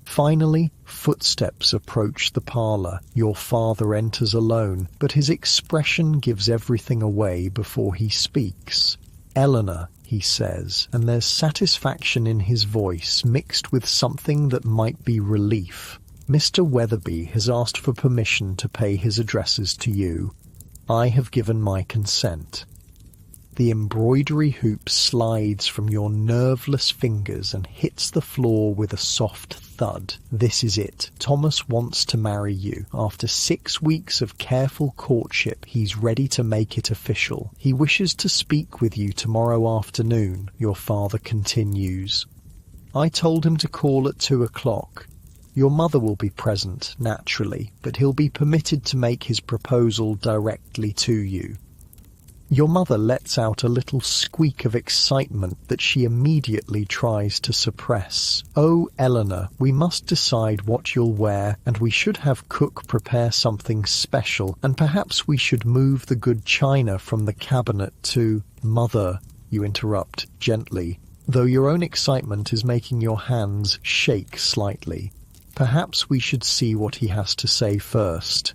Finally, footsteps approach the parlour. Your father enters alone, but his expression gives everything away before he speaks. "Eleanor," he says, and there's satisfaction in his voice mixed with something that might be relief. "Mr. Weatherby has asked for permission to pay his addresses to you. I have given my consent." The embroidery hoop slides from your nerveless fingers and hits the floor with a soft thud. This is it. Thomas wants to marry you. After 6 weeks of careful courtship, he's ready to make it official. He wishes to speak with you tomorrow afternoon, your father continues. "I told him to call at 2 o'clock. Your mother will be present, naturally, but he'll be permitted to make his proposal directly to you. Your mother lets out a little squeak of excitement that she immediately tries to suppress. "Oh, Eleanor, we must decide what you'll wear, and we should have cook prepare something special, and perhaps we should move the good china from the cabinet to—" "Mother," you interrupt gently, though your own excitement is making your hands shake slightly. "Perhaps we should see what he has to say first."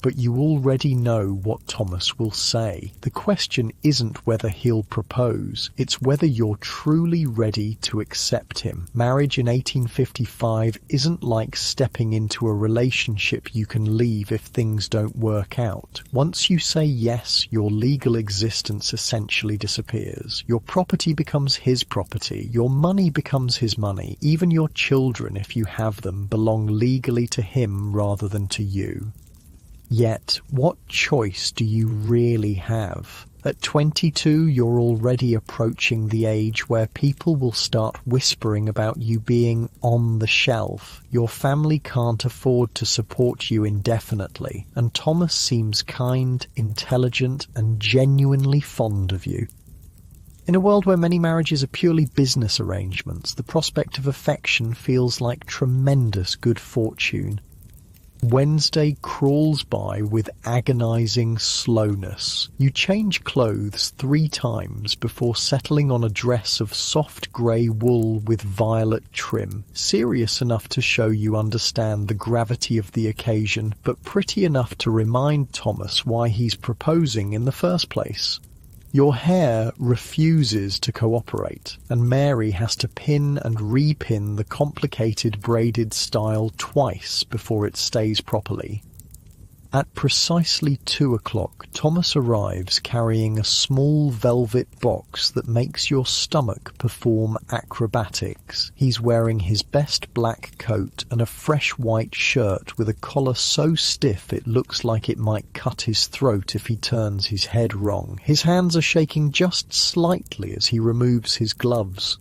But you already know what Thomas will say. The question isn't whether he'll propose, it's whether you're truly ready to accept him. Marriage in 1855 isn't like stepping into a relationship you can leave if things don't work out. Once you say yes, your legal existence essentially disappears. Your property becomes his property, your money becomes his money, even your children, if you have them, belong legally to him rather than to you. Yet, what choice do you really have? At 22, you're already approaching the age where people will start whispering about you being on the shelf. Your family can't afford to support you indefinitely, and Thomas seems kind, intelligent, and genuinely fond of you. In a world where many marriages are purely business arrangements, the prospect of affection feels like tremendous good fortune. Wednesday crawls by with agonizing slowness. You change clothes 3 times before settling on a dress of soft grey wool with violet trim, serious enough to show you understand the gravity of the occasion, but pretty enough to remind Thomas why he's proposing in the first place. Your hair refuses to cooperate, and Mary has to pin and repin the complicated braided style twice before it stays properly. At precisely 2 o'clock, Thomas arrives carrying a small velvet box that makes your stomach perform acrobatics. He's wearing his best black coat and a fresh white shirt with a collar so stiff it looks like it might cut his throat if he turns his head wrong. His hands are shaking just slightly as he removes his gloves.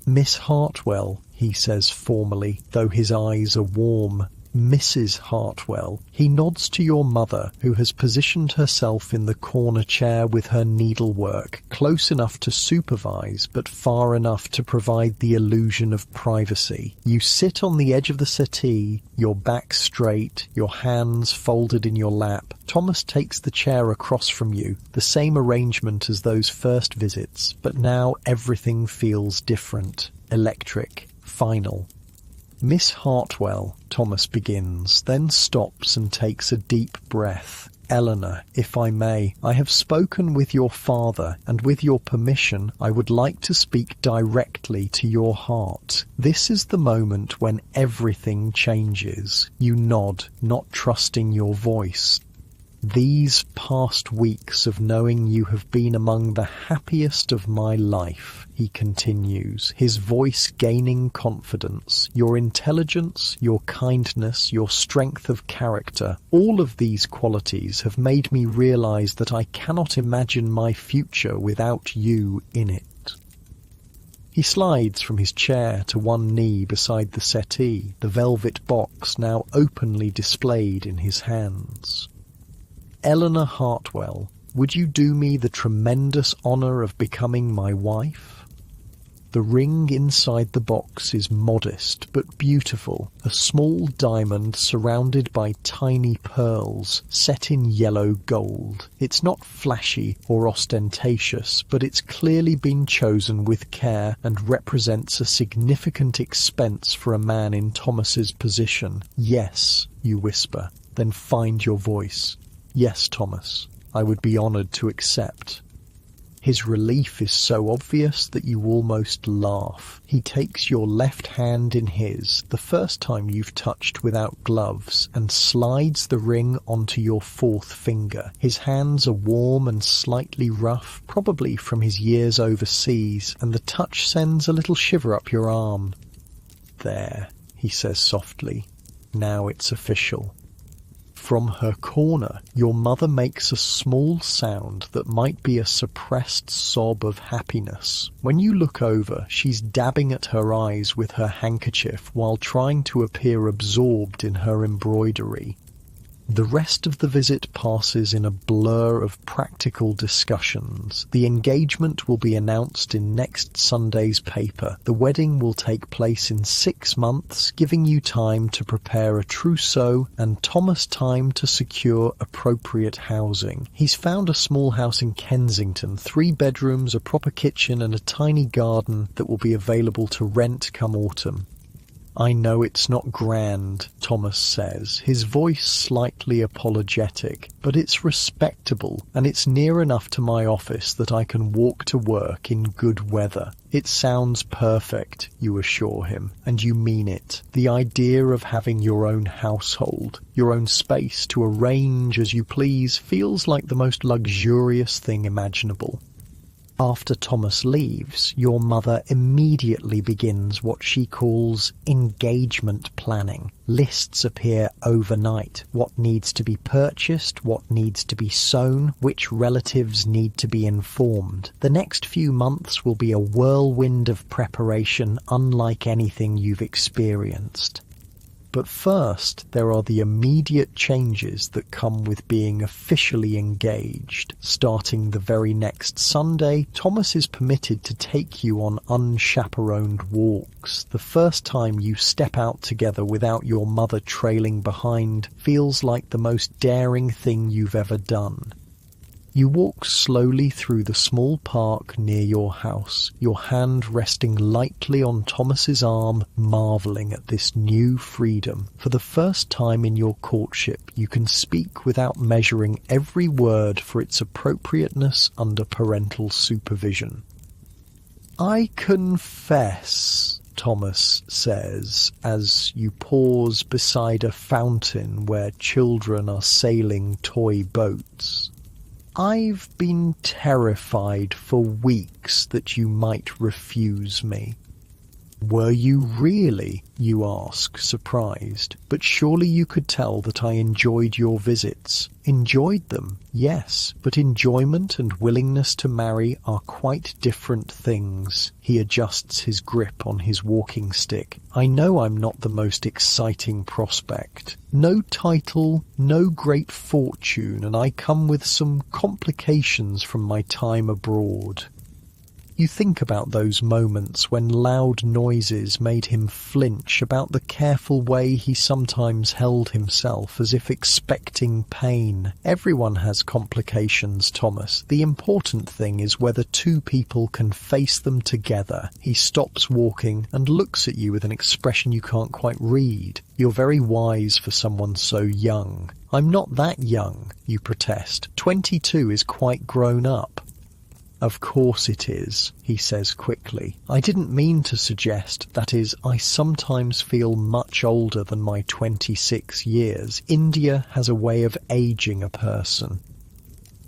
"Miss Hartwell," he says formally, though his eyes are warm. "Mrs. Hartwell." He nods to your mother, who has positioned herself in the corner chair with her needlework, close enough to supervise, but far enough to provide the illusion of privacy. You sit on the edge of the settee, your back straight, your hands folded in your lap. Thomas takes the chair across from you, the same arrangement as those first visits, but now everything feels different, electric, final. "Miss Hartwell," Thomas begins, then stops and takes a deep breath. "Eleanor, if I may, I have spoken with your father, and with your permission, I would like to speak directly to your heart. This is the moment when everything changes." You nod, not trusting your voice. "These past weeks of knowing you have been among the happiest of my life," he continues, his voice gaining confidence. "Your intelligence, your kindness, your strength of character, all of these qualities have made me realize that I cannot imagine my future without you in it." He slides from his chair to one knee beside the settee, the velvet box now openly displayed in his hands. "Eleanor Hartwell, would you do me the tremendous honor of becoming my wife?" The ring inside the box is modest but beautiful, a small diamond surrounded by tiny pearls set in yellow gold. It's not flashy or ostentatious, but it's clearly been chosen with care and represents a significant expense for a man in Thomas's position. "Yes," you whisper, then find your voice. "Yes, Thomas, I would be honored to accept." His relief is so obvious that you almost laugh. He takes your left hand in his, the first time you've touched without gloves, and slides the ring onto your 4th finger. His hands are warm and slightly rough, probably from his years overseas, and the touch sends a little shiver up your arm. "There," he says softly. "Now it's official." From her corner, your mother makes a small sound that might be a suppressed sob of happiness. When you look over, she's dabbing at her eyes with her handkerchief while trying to appear absorbed in her embroidery. The rest of the visit passes in a blur of practical discussions. The engagement will be announced in next Sunday's paper. The wedding will take place in 6 months, giving you time to prepare a trousseau and Thomas time to secure appropriate housing. He's found a small house in Kensington, 3 bedrooms, a proper kitchen and a tiny garden that will be available to rent come autumn. I know it's not grand, Thomas says, his voice slightly apologetic, but it's respectable and it's near enough to my office that I can walk to work in good weather. It sounds perfect, you assure him, and you mean it. The idea of having your own household, your own space to arrange as you please, feels like the most luxurious thing imaginable. After Thomas leaves, your mother immediately begins what she calls engagement planning. Lists appear overnight. What needs to be purchased, what needs to be sewn, which relatives need to be informed. The next few months will be a whirlwind of preparation unlike anything you've experienced. But first, there are the immediate changes that come with being officially engaged. Starting the very next Sunday, Thomas is permitted to take you on unchaperoned walks. The first time you step out together without your mother trailing behind feels like the most daring thing you've ever done. You walk slowly through the small park near your house, your hand resting lightly on Thomas's arm, marvelling at this new freedom. For the first time in your courtship, you can speak without measuring every word for its appropriateness under parental supervision. I confess, Thomas says, as you pause beside a fountain where children are sailing toy boats. I've been terrified for weeks that you might refuse me. Were you really? You ask, surprised. But surely you could tell that I enjoyed your visits. Enjoyed them, yes, but enjoyment and willingness to marry are quite different things. He adjusts his grip on his walking stick. I know I'm not the most exciting prospect. No title, no great fortune, and I come with some complications from my time abroad. You think about those moments when loud noises made him flinch, about the careful way he sometimes held himself as if expecting pain. Everyone has complications, Thomas. The important thing is whether 2 people can face them together. He stops walking and looks at you with an expression you can't quite read. You're very wise for someone so young. I'm not that young, you protest. 22 is quite grown up. Of course it is, he says quickly. I didn't mean to suggest, that is, I sometimes feel much older than my 26 years. India has a way of aging a person.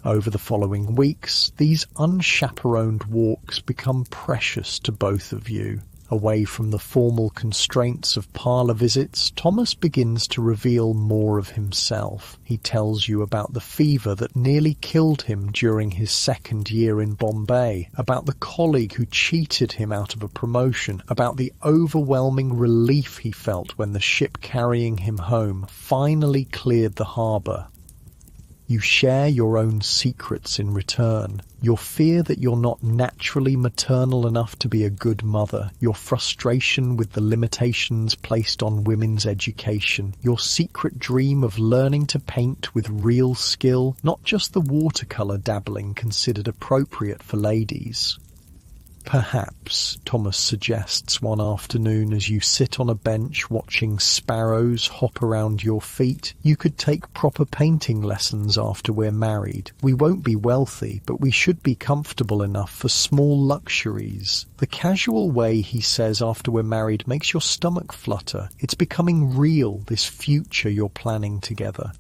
Over the following weeks, these unchaperoned walks become precious to both of you. Away from the formal constraints of parlour visits, Thomas begins to reveal more of himself. He tells you about the fever that nearly killed him during his 2nd year in Bombay, about the colleague who cheated him out of a promotion, about the overwhelming relief he felt when the ship carrying him home finally cleared the harbour. You share your own secrets in return. Your fear that you're not naturally maternal enough to be a good mother, your frustration with the limitations placed on women's education, your secret dream of learning to paint with real skill, not just the watercolour dabbling considered appropriate for ladies. Perhaps, Thomas suggests one afternoon as you sit on a bench watching sparrows hop around your feet, you could take proper painting lessons after we're married. We won't be wealthy, but we should be comfortable enough for small luxuries. The casual way he says after we're married makes your stomach flutter. It's becoming real, this future you're planning together.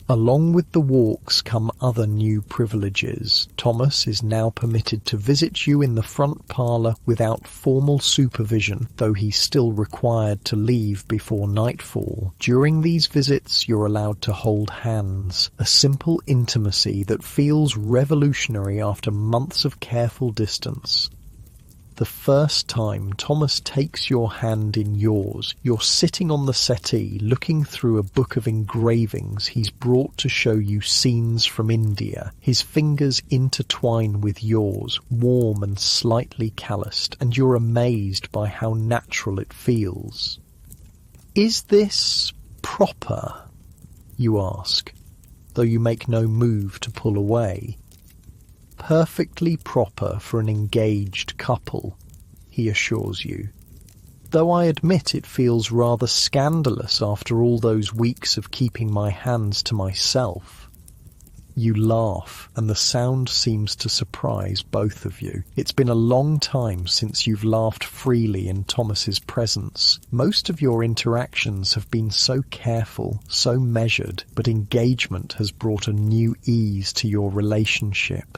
Along with the walks come other new privileges. Thomas is now permitted to visit you in the front parlour without formal supervision, though he's still required to leave before nightfall. During these visits, you're allowed to hold hands, a simple intimacy that feels revolutionary after months of careful distance. The first time Thomas takes your hand in yours, you're sitting on the settee looking through a book of engravings he's brought to show you scenes from India. His fingers intertwine with yours, warm and slightly calloused, and you're amazed by how natural it feels. "Is this proper?" you ask, though you make no move to pull away. "Perfectly proper for an engaged couple," he assures you. "Though I admit it feels rather scandalous after all those weeks of keeping my hands to myself." You laugh, and the sound seems to surprise both of you. It's been a long time since you've laughed freely in Thomas's presence. Most of your interactions have been so careful, so measured, but engagement has brought a new ease to your relationship.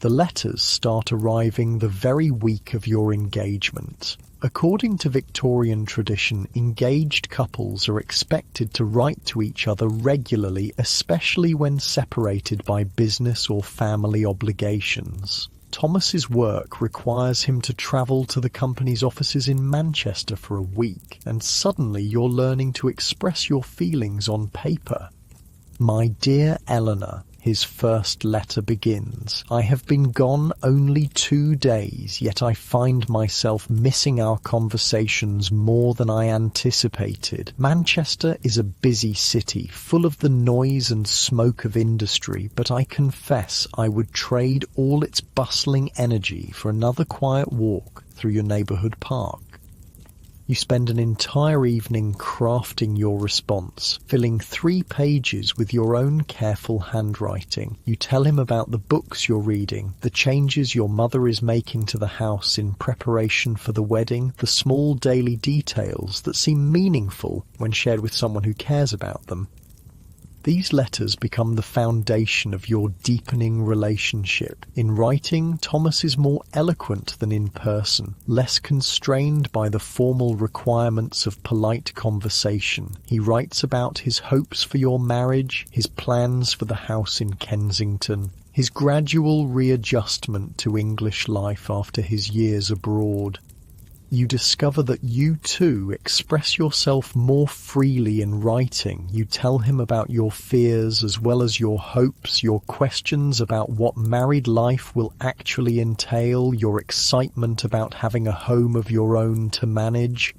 The letters start arriving the very week of your engagement. According to Victorian tradition, engaged couples are expected to write to each other regularly, especially when separated by business or family obligations. Thomas's work requires him to travel to the company's offices in Manchester for a week, and suddenly you're learning to express your feelings on paper. "My dear Eleanor," his first letter begins, "I have been gone only 2 days, yet I find myself missing our conversations more than I anticipated. Manchester is a busy city, full of the noise and smoke of industry, but I confess I would trade all its bustling energy for another quiet walk through your neighbourhood park." You spend an entire evening crafting your response, filling 3 pages with your own careful handwriting. You tell him about the books you're reading, the changes your mother is making to the house in preparation for the wedding, the small daily details that seem meaningful when shared with someone who cares about them. These letters become the foundation of your deepening relationship. In writing, Thomas is more eloquent than in person, less constrained by the formal requirements of polite conversation. He writes about his hopes for your marriage, his plans for the house in Kensington, his gradual readjustment to English life after his years abroad. You discover that you too express yourself more freely in writing. You tell him about your fears as well as your hopes, your questions about what married life will actually entail, your excitement about having a home of your own to manage.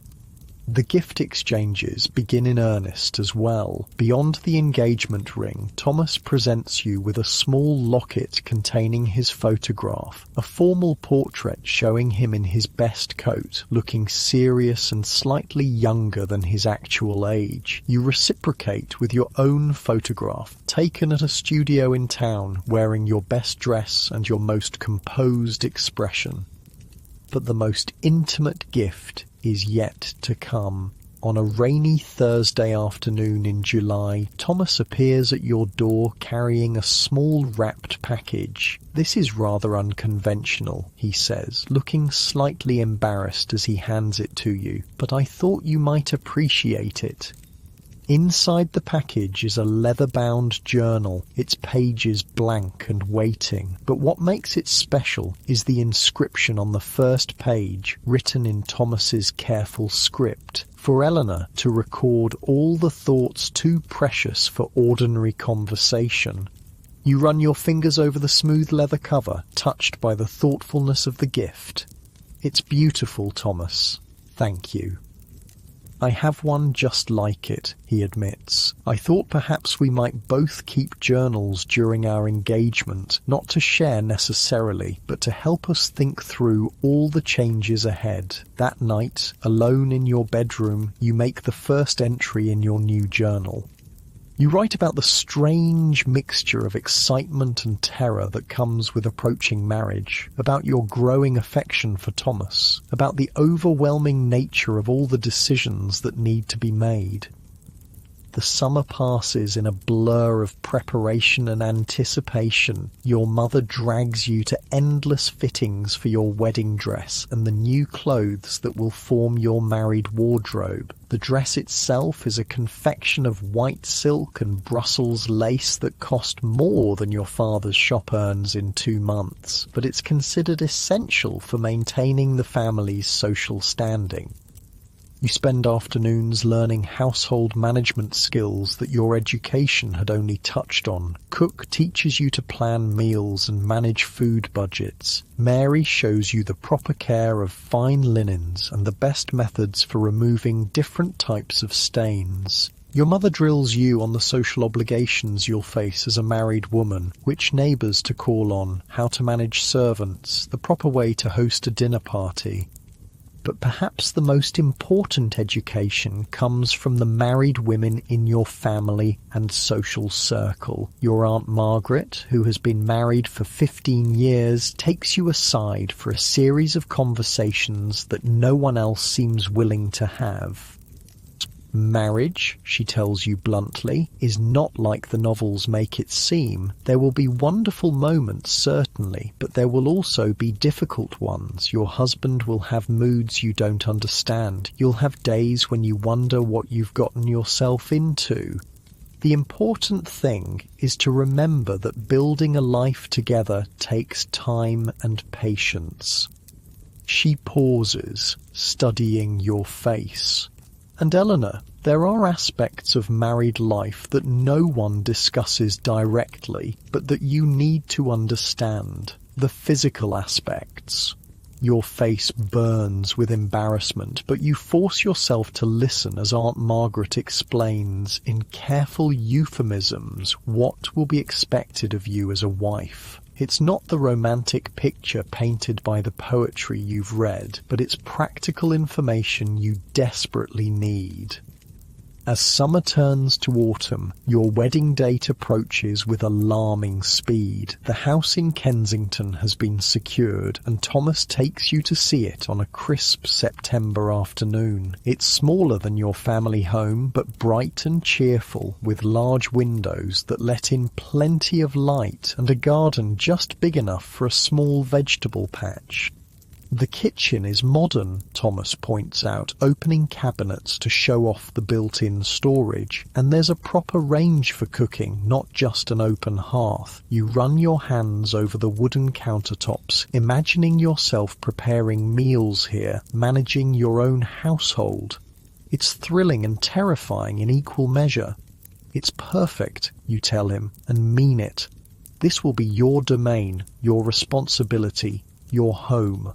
The gift exchanges begin in earnest as well. Beyond the engagement ring, Thomas presents you with a small locket containing his photograph, a formal portrait showing him in his best coat, looking serious and slightly younger than his actual age. You reciprocate with your own photograph, taken at a studio in town, wearing your best dress and your most composed expression. But the most intimate gift is yet to come. On a rainy Thursday afternoon in July, Thomas appears at your door carrying a small wrapped package. "This is rather unconventional," he says, looking slightly embarrassed as he hands it to you, "but I thought you might appreciate it." Inside the package is a leather-bound journal, its pages blank and waiting. But what makes it special is the inscription on the first page, written in Thomas's careful script. For Eleanor to record all the thoughts too precious for ordinary conversation. You run your fingers over the smooth leather cover, touched by the thoughtfulness of the gift. "It's beautiful, Thomas. Thank you." "I have one just like it," he admits. "I thought perhaps we might both keep journals during our engagement, not to share necessarily, but to help us think through all the changes ahead." That night, alone in your bedroom, you make the first entry in your new journal. You write about the strange mixture of excitement and terror that comes with approaching marriage, about your growing affection for Thomas, about the overwhelming nature of all the decisions that need to be made. The summer passes in a blur of preparation and anticipation. Your mother drags you to endless fittings for your wedding dress and the new clothes that will form your married wardrobe. The dress itself is a confection of white silk and Brussels lace that cost more than your father's shop earns in 2 months, but it's considered essential for maintaining the family's social standing. You spend afternoons learning household management skills that your education had only touched on. Cook teaches you to plan meals and manage food budgets. Mary shows you the proper care of fine linens and the best methods for removing different types of stains. Your mother drills you on the social obligations you'll face as a married woman, which neighbours to call on, how to manage servants, the proper way to host a dinner party. But perhaps the most important education comes from the married women in your family and social circle. Your Aunt Margaret, who has been married for 15 years, takes you aside for a series of conversations that no one else seems willing to have. Marriage, she tells you bluntly, is not like the novels make it seem. There will be wonderful moments, certainly, but there will also be difficult ones. Your husband will have moods you don't understand. You'll have days when you wonder what you've gotten yourself into. The important thing is to remember that building a life together takes time and patience. She pauses, studying your face. And Eleanor, there are aspects of married life that no one discusses directly, but that you need to understand. The physical aspects. Your face burns with embarrassment, but you force yourself to listen as Aunt Margaret explains, in careful euphemisms, what will be expected of you as a wife. It's not the romantic picture painted by the poetry you've read, but it's practical information you desperately need. As summer turns to autumn, your wedding date approaches with alarming speed. The house in Kensington has been secured, and Thomas takes you to see it on a crisp September afternoon. It's smaller than your family home, but bright and cheerful, with large windows that let in plenty of light and a garden just big enough for a small vegetable patch. The kitchen is modern, Thomas points out, opening cabinets to show off the built-in storage. And there's a proper range for cooking, not just an open hearth. You run your hands over the wooden countertops, imagining yourself preparing meals here, managing your own household. It's thrilling and terrifying in equal measure. It's perfect, you tell him, and mean it. This will be your domain, your responsibility, your home.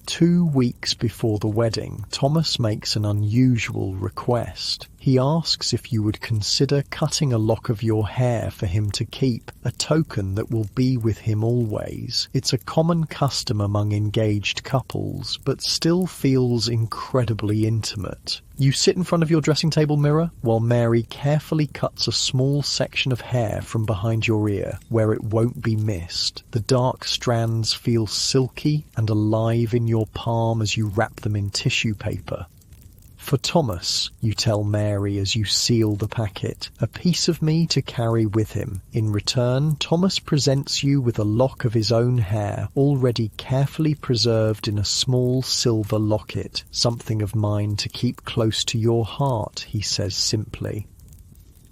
2 weeks before the wedding, Thomas makes an unusual request. He asks if you would consider cutting a lock of your hair for him to keep, a token that will be with him always. It's a common custom among engaged couples, but still feels incredibly intimate. You sit in front of your dressing table mirror while Mary carefully cuts a small section of hair from behind your ear, where it won't be missed. The dark strands feel silky and alive in your palm as you wrap them in tissue paper. For Thomas, you tell Mary as you seal the packet, a piece of me to carry with him. In return, Thomas presents you with a lock of his own hair, already carefully preserved in a small silver locket. Something of mine to keep close to your heart, he says simply.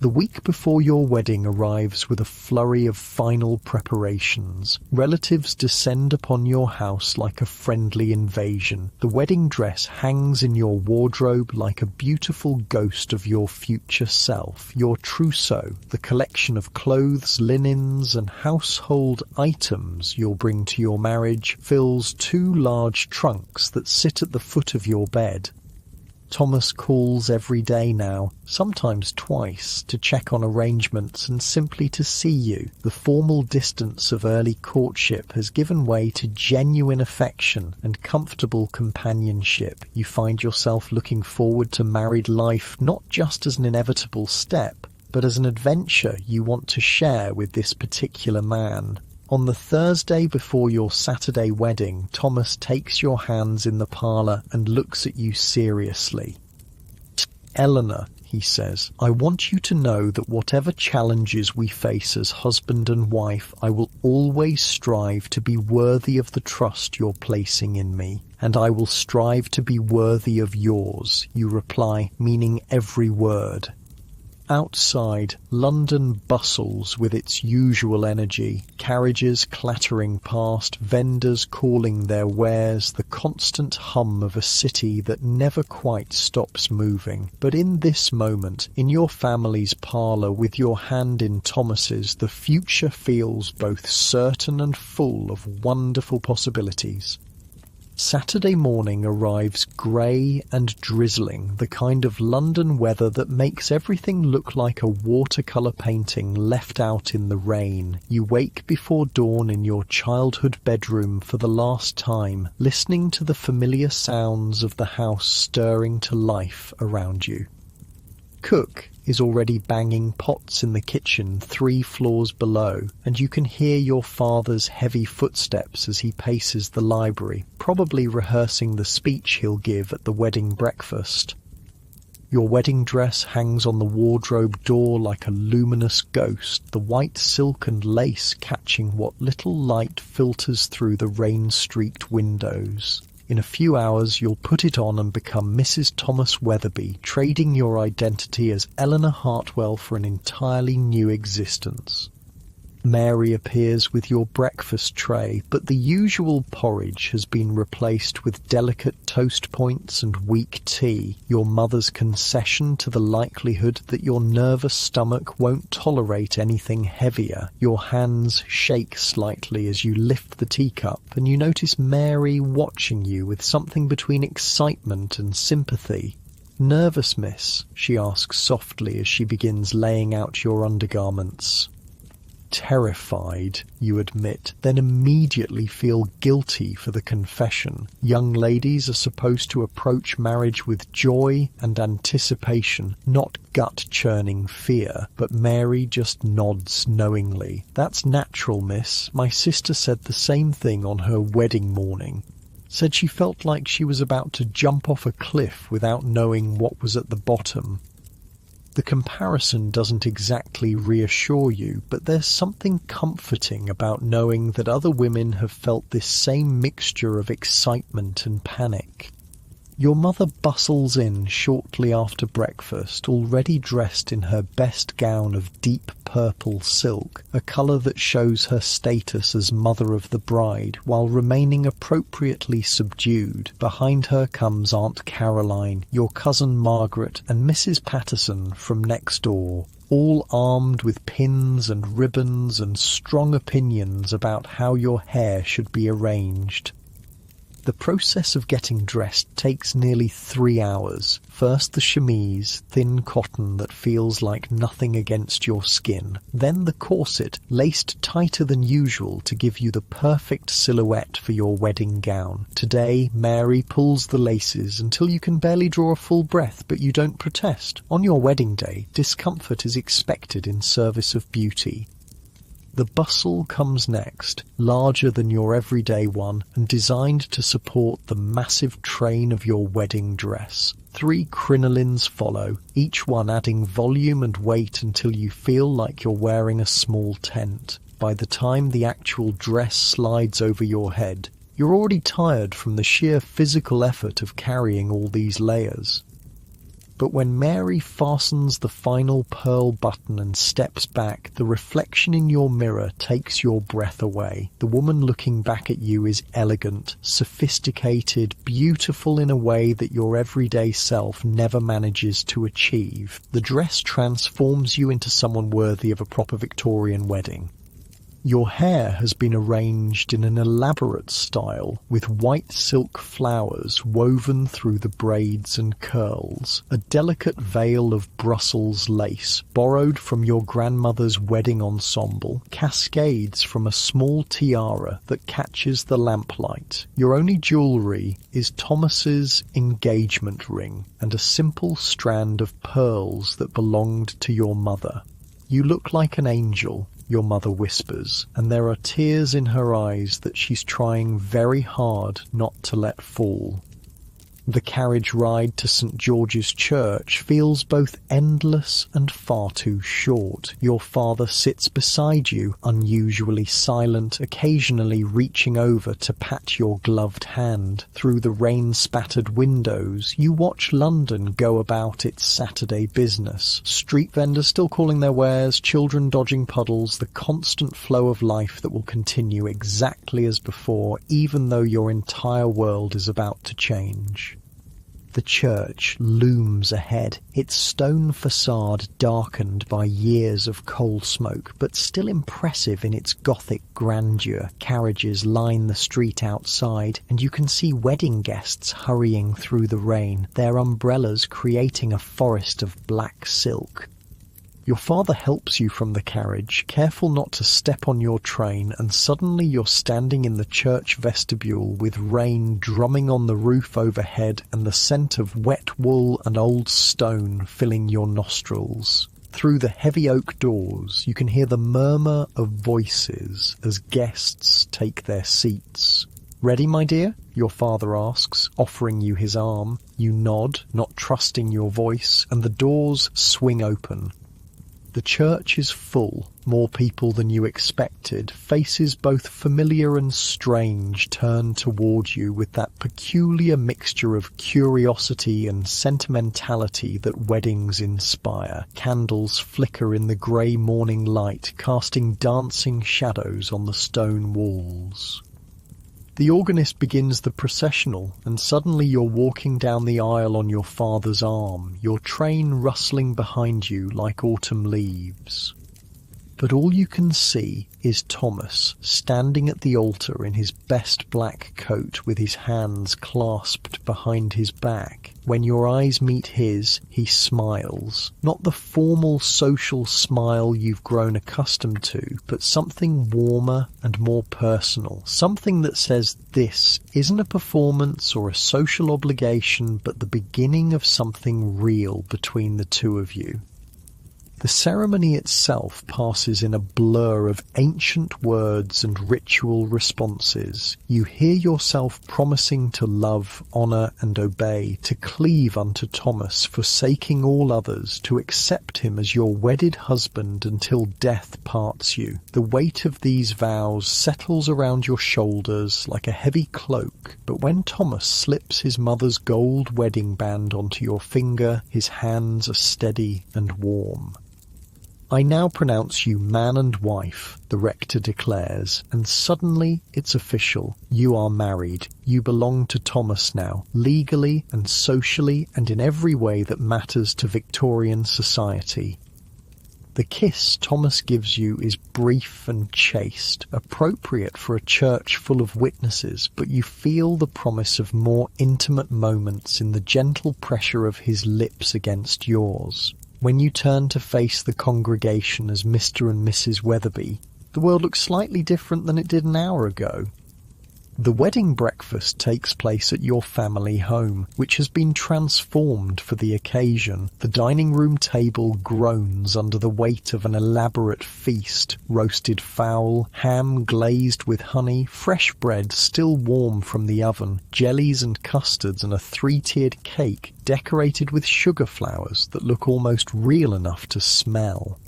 The week before your wedding arrives with a flurry of final preparations. Relatives descend upon your house like a friendly invasion. The wedding dress hangs in your wardrobe like a beautiful ghost of your future self. Your trousseau, the collection of clothes, linens, and household items you'll bring to your marriage, fills 2 large trunks that sit at the foot of your bed. Thomas calls every day now, sometimes twice, to check on arrangements and simply to see you. The formal distance of early courtship has given way to genuine affection and comfortable companionship. You find yourself looking forward to married life not just as an inevitable step, but as an adventure you want to share with this particular man. On the Thursday before your Saturday wedding, Thomas takes your hands in the parlour and looks at you seriously. Eleanor, he says. I want you to know that whatever challenges we face as husband and wife, I will always strive to be worthy of the trust you're placing in me. And I will strive to be worthy of yours, you reply, meaning every word. Outside, London bustles with its usual energy, carriages clattering past, vendors calling their wares, the constant hum of a city that never quite stops moving. But in this moment, in your family's parlour with your hand in Thomas's, the future feels both certain and full of wonderful possibilities. Saturday morning arrives grey and drizzling, the kind of London weather that makes everything look like a watercolour painting left out in the rain. You wake before dawn in your childhood bedroom for the last time, listening to the familiar sounds of the house stirring to life around you. Cook is already banging pots in the kitchen 3 floors below, and you can hear your father's heavy footsteps as he paces the library, probably rehearsing the speech he'll give at the wedding breakfast. Your wedding dress hangs on the wardrobe door like a luminous ghost, the white silk and lace catching what little light filters through the rain-streaked windows. In a few hours you'll put it on and become Mrs. Thomas Weatherby, trading your identity as Eleanor Hartwell for an entirely new existence. Mary appears with your breakfast tray, but the usual porridge has been replaced with delicate toast points and weak tea, your mother's concession to the likelihood that your nervous stomach won't tolerate anything heavier. Your hands shake slightly as you lift the teacup, and you notice Mary watching you with something between excitement and sympathy. "Nervous, miss?" she asks softly as she begins laying out your undergarments. Terrified, you admit, then immediately feel guilty for the confession. Young ladies are supposed to approach marriage with joy and anticipation, not gut-churning fear, but Mary just nods knowingly. "That's natural, miss. My sister said the same thing on her wedding morning. Said she felt like she was about to jump off a cliff without knowing what was at the bottom." The comparison doesn't exactly reassure you, but there's something comforting about knowing that other women have felt this same mixture of excitement and panic. Your mother bustles in shortly after breakfast, already dressed in her best gown of deep purple silk, a colour that shows her status as mother of the bride, while remaining appropriately subdued. Behind her comes Aunt Caroline, your cousin Margaret, and Mrs. Patterson from next door, all armed with pins and ribbons and strong opinions about how your hair should be arranged. The process of getting dressed takes nearly 3 hours. First the chemise, thin cotton that feels like nothing against your skin. Then the corset, laced tighter than usual to give you the perfect silhouette for your wedding gown. Today, Mary pulls the laces until you can barely draw a full breath, but you don't protest. On your wedding day, discomfort is expected in service of beauty. The bustle comes next, larger than your everyday one and designed to support the massive train of your wedding dress. 3 crinolines follow, each one adding volume and weight until you feel like you're wearing a small tent. By the time the actual dress slides over your head, you're already tired from the sheer physical effort of carrying all these layers. But when Mary fastens the final pearl button and steps back, the reflection in your mirror takes your breath away. The woman looking back at you is elegant, sophisticated, beautiful in a way that your everyday self never manages to achieve. The dress transforms you into someone worthy of a proper Victorian wedding. Your hair has been arranged in an elaborate style, with white silk flowers woven through the braids and curls. A delicate veil of Brussels lace, borrowed from your grandmother's wedding ensemble, cascades from a small tiara that catches the lamplight. Your only jewellery is Thomas's engagement ring and a simple strand of pearls that belonged to your mother. "You look like an angel," your mother whispers, and there are tears in her eyes that she's trying very hard not to let fall. The carriage ride to St. George's Church feels both endless and far too short. Your father sits beside you, unusually silent, occasionally reaching over to pat your gloved hand. Through the rain-spattered windows, you watch London go about its Saturday business. Street vendors still calling their wares, children dodging puddles, the constant flow of life that will continue exactly as before, even though your entire world is about to change. The church looms ahead, its stone facade darkened by years of coal smoke, but still impressive in its Gothic grandeur. Carriages line the street outside, and you can see wedding guests hurrying through the rain, their umbrellas creating a forest of black silk. Your father helps you from the carriage, careful not to step on your train, and suddenly you're standing in the church vestibule with rain drumming on the roof overhead and the scent of wet wool and old stone filling your nostrils. Through the heavy oak doors, you can hear the murmur of voices as guests take their seats. "Ready, my dear?" your father asks, offering you his arm. You nod, not trusting your voice, and the doors swing open. The church is full, more people than you expected, faces both familiar and strange turn toward you with that peculiar mixture of curiosity and sentimentality that weddings inspire. Candles flicker in the grey morning light, casting dancing shadows on the stone walls. The organist begins the processional, and suddenly you're walking down the aisle on your father's arm, your train rustling behind you like autumn leaves. But all you can see is Thomas standing at the altar in his best black coat with his hands clasped behind his back. When your eyes meet his, he smiles. Not the formal social smile you've grown accustomed to, but something warmer and more personal. Something that says this isn't a performance or a social obligation, but the beginning of something real between the two of you. The ceremony itself passes in a blur of ancient words and ritual responses. You hear yourself promising to love, honour and obey, to cleave unto Thomas, forsaking all others, to accept him as your wedded husband until death parts you. The weight of these vows settles around your shoulders like a heavy cloak, but when Thomas slips his mother's gold wedding band onto your finger, his hands are steady and warm. "I now pronounce you man and wife," the rector declares, and suddenly it's official. You are married. You belong to Thomas now, legally and socially and in every way that matters to Victorian society. The kiss Thomas gives you is brief and chaste, appropriate for a church full of witnesses, but you feel the promise of more intimate moments in the gentle pressure of his lips against yours. When you turn to face the congregation as Mr. and Mrs. Weatherby, the world looks slightly different than it did an hour ago. The wedding breakfast takes place at your family home, which has been transformed for the occasion. The dining room table groans under the weight of an elaborate feast. Roasted fowl, ham glazed with honey, fresh bread still warm from the oven, jellies and custards, and a three-tiered cake decorated with sugar flowers that look almost real enough to smell.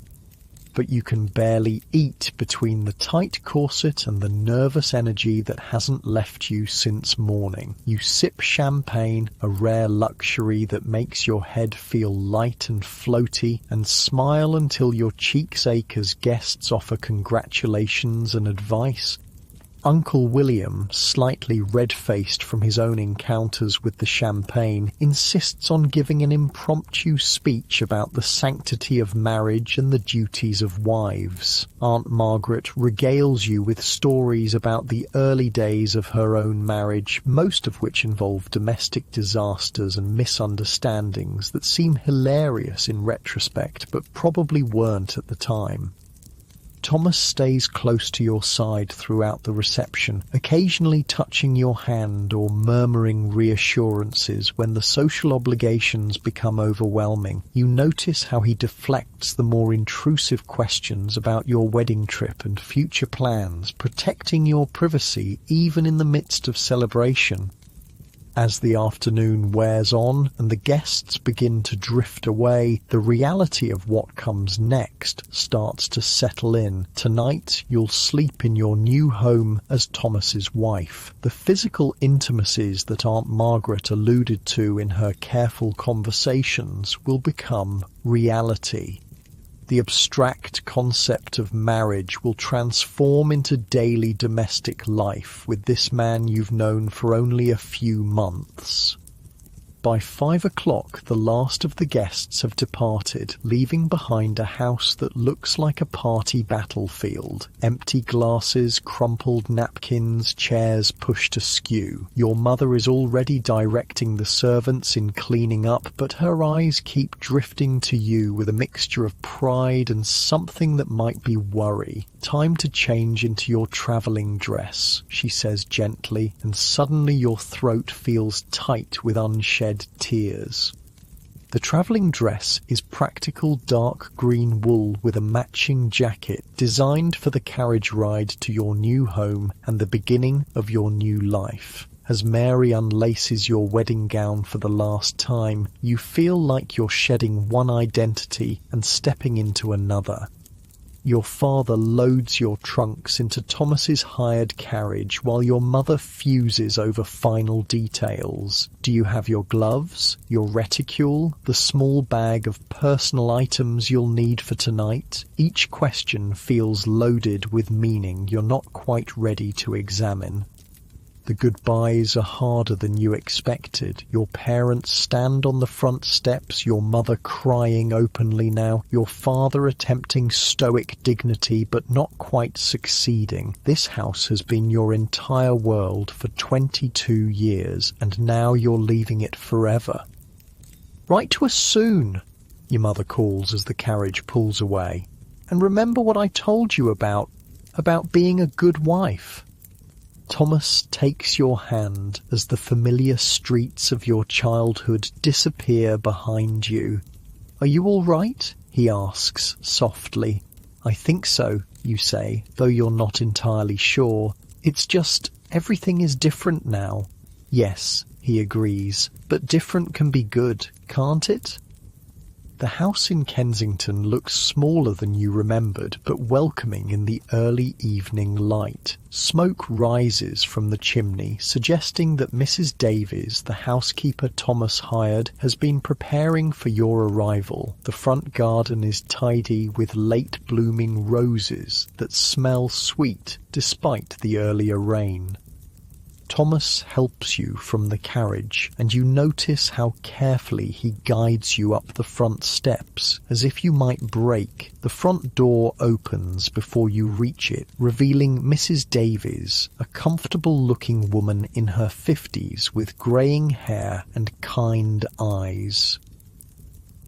But you can barely eat between the tight corset and the nervous energy that hasn't left you since morning. You sip champagne, a rare luxury that makes your head feel light and floaty, and smile until your cheeks ache as guests offer congratulations and advice. Uncle William, slightly red-faced from his own encounters with the champagne, insists on giving an impromptu speech about the sanctity of marriage and the duties of wives. Aunt Margaret regales you with stories about the early days of her own marriage, most of which involve domestic disasters and misunderstandings that seem hilarious in retrospect, but probably weren't at the time. Thomas stays close to your side throughout the reception, occasionally touching your hand or murmuring reassurances when the social obligations become overwhelming. You notice how he deflects the more intrusive questions about your wedding trip and future plans, protecting your privacy even in the midst of celebration. As the afternoon wears on and the guests begin to drift away, the reality of what comes next starts to settle in. Tonight, you'll sleep in your new home as Thomas's wife. The physical intimacies that Aunt Margaret alluded to in her careful conversations will become reality. The abstract concept of marriage will transform into daily domestic life with this man you've known for only a few months. By 5 o'clock, the last of the guests have departed, leaving behind a house that looks like a party battlefield. Empty glasses, crumpled napkins, chairs pushed askew. Your mother is already directing the servants in cleaning up, but her eyes keep drifting to you with a mixture of pride and something that might be worry. "Time to change into your travelling dress," she says gently, and suddenly your throat feels tight with unshed tears. The travelling dress is practical dark green wool with a matching jacket designed for the carriage ride to your new home and the beginning of your new life. As Mary unlaces your wedding gown for the last time, you feel like you're shedding one identity and stepping into another. Your father loads your trunks into Thomas's hired carriage while your mother fuses over final details. Do you have your gloves, your reticule, the small bag of personal items you'll need for tonight? Each question feels loaded with meaning you're not quite ready to examine. The goodbyes are harder than you expected. Your parents stand on the front steps, your mother crying openly now, your father attempting stoic dignity but not quite succeeding. This house has been your entire world for 22 years, and now you're leaving it forever. "Write to us soon," your mother calls as the carriage pulls away. "And remember what I told you about being a good wife." Thomas takes your hand as the familiar streets of your childhood disappear behind you. "Are you all right?" he asks softly. "I think so," you say, though you're not entirely sure. "It's just, everything is different now." "Yes," he agrees, "but different can be good, can't it?" The house in Kensington looks smaller than you remembered, but welcoming in the early evening light. Smoke rises from the chimney, suggesting that Mrs. Davies, the housekeeper Thomas hired, has been preparing for your arrival. The front garden is tidy with late-blooming roses that smell sweet despite the earlier rain. Thomas helps you from the carriage, and you notice how carefully he guides you up the front steps, as if you might break. The front door opens before you reach it, revealing Mrs. Davies, a comfortable-looking woman in her 50s with greying hair and kind eyes.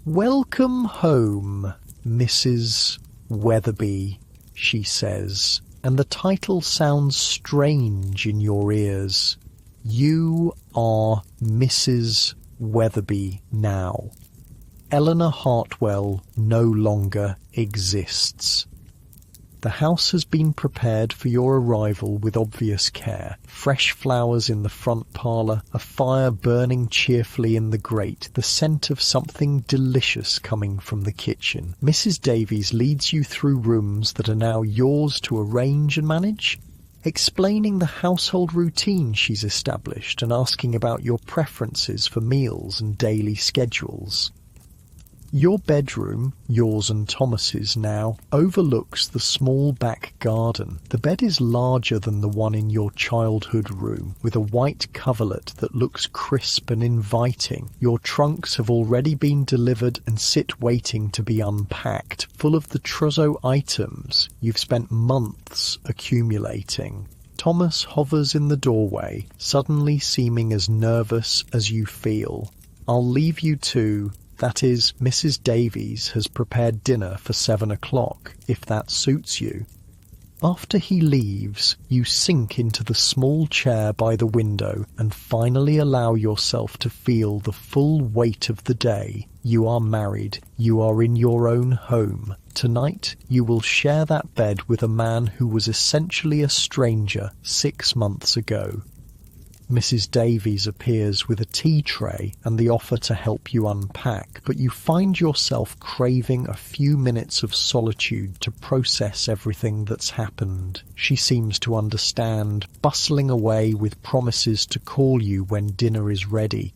"Welcome home, Mrs. Weatherby," she says, and the title sounds strange in your ears. You are Mrs. Weatherby now. Eleanor Hartwell no longer exists. The house has been prepared for your arrival with obvious care. Fresh flowers in the front parlour, a fire burning cheerfully in the grate, the scent of something delicious coming from the kitchen. Mrs. Davies leads you through rooms that are now yours to arrange and manage, explaining the household routine she's established and asking about your preferences for meals and daily schedules. Your bedroom, yours and Thomas's now, overlooks the small back garden. The bed is larger than the one in your childhood room, with a white coverlet that looks crisp and inviting. Your trunks have already been delivered and sit waiting to be unpacked, full of the trousseau items you've spent months accumulating. Thomas hovers in the doorway, suddenly seeming as nervous as you feel. "I'll leave you to..." That is, Mrs. Davies has prepared dinner for 7 o'clock, if that suits you. After he leaves, you sink into the small chair by the window and finally allow yourself to feel the full weight of the day. You are married. You are in your own home. Tonight, you will share that bed with a man who was essentially a stranger 6 months ago. Mrs. Davies appears with a tea tray and the offer to help you unpack, but you find yourself craving a few minutes of solitude to process everything that's happened. She seems to understand, bustling away with promises to call you when dinner is ready.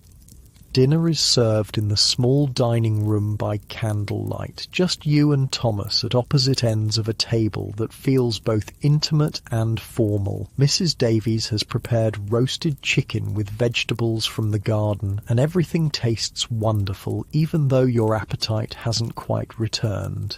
Dinner is served in the small dining room by candlelight, just you and Thomas at opposite ends of a table that feels both intimate and formal. Mrs. Davies has prepared roasted chicken with vegetables from the garden, and everything tastes wonderful, even though your appetite hasn't quite returned.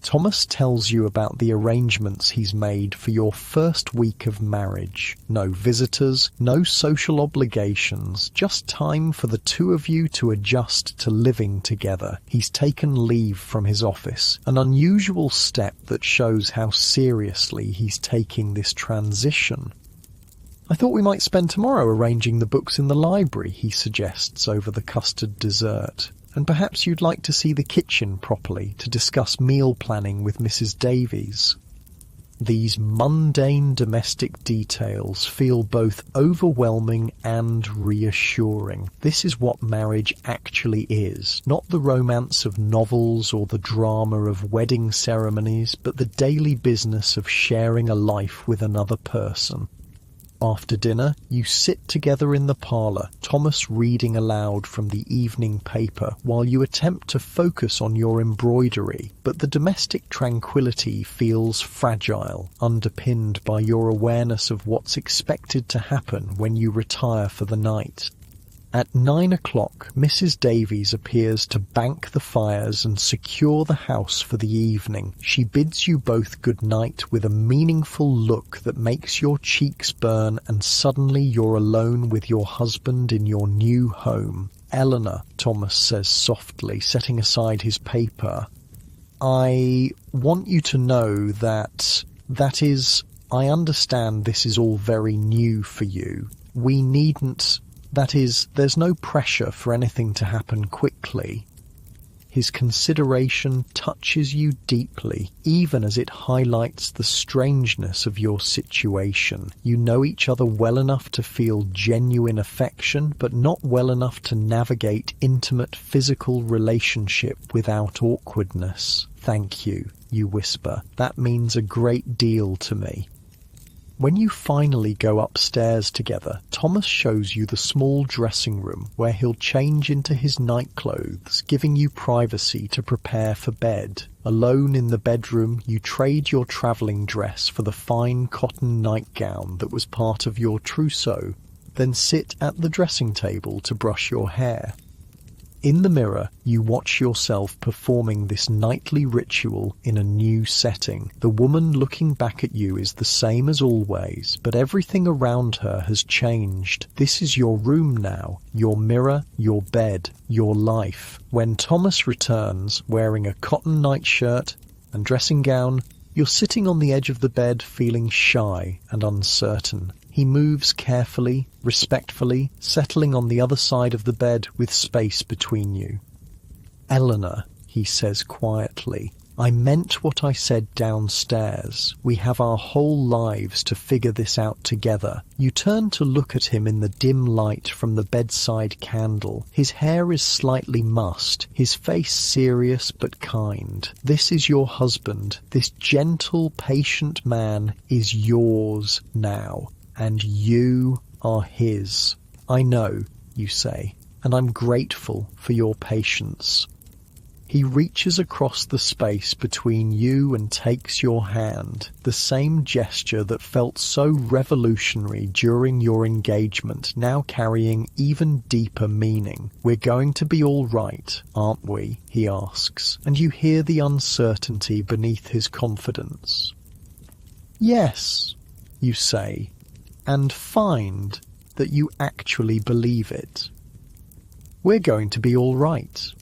Thomas tells you about the arrangements he's made for your first week of marriage. No visitors, no social obligations, just time for the two of you to adjust to living together. He's taken leave from his office, an unusual step that shows how seriously he's taking this transition. "I thought we might spend tomorrow arranging the books in the library," he suggests over the custard dessert. "And perhaps you'd like to see the kitchen properly to discuss meal planning with Mrs. Davies." These mundane domestic details feel both overwhelming and reassuring. This is what marriage actually is, not the romance of novels or the drama of wedding ceremonies, but the daily business of sharing a life with another person. After dinner, you sit together in the parlour, Thomas reading aloud from the evening paper while you attempt to focus on your embroidery, but the domestic tranquility feels fragile, underpinned by your awareness of what's expected to happen when you retire for the night. At 9 o'clock, Mrs. Davies appears to bank the fires and secure the house for the evening. She bids you both good night with a meaningful look that makes your cheeks burn, and suddenly you're alone with your husband in your new home. "Eleanor," Thomas says softly, setting aside his paper, "I want you to know that I understand this is all very new for you. We needn't... there's no pressure for anything to happen quickly." His consideration touches you deeply, even as it highlights the strangeness of your situation. You know each other well enough to feel genuine affection, but not well enough to navigate intimate physical relationship without awkwardness. "Thank you," you whisper. "That means a great deal to me." When you finally go upstairs together, Thomas shows you the small dressing room where he'll change into his nightclothes, giving you privacy to prepare for bed. Alone in the bedroom, you trade your travelling dress for the fine cotton nightgown that was part of your trousseau, then sit at the dressing table to brush your hair. In the mirror, you watch yourself performing this nightly ritual in a new setting. The woman looking back at you is the same as always, but everything around her has changed. This is your room now, your mirror, your bed, your life. When Thomas returns, wearing a cotton nightshirt and dressing gown, you're sitting on the edge of the bed feeling shy and uncertain. He moves carefully, respectfully, settling on the other side of the bed with space between you. "Eleanor," he says quietly, "I meant what I said downstairs. We have our whole lives to figure this out together." You turn to look at him in the dim light from the bedside candle. His hair is slightly mussed, his face serious but kind. This is your husband. This gentle, patient man is yours now. And you are his. "I know," you say, "and I'm grateful for your patience." He reaches across the space between you and takes your hand, the same gesture that felt so revolutionary during your engagement, now carrying even deeper meaning. "We're going to be all right, aren't we?" he asks, and you hear the uncertainty beneath his confidence. "Yes," you say, and find that you actually believe it. "We're going to be all right."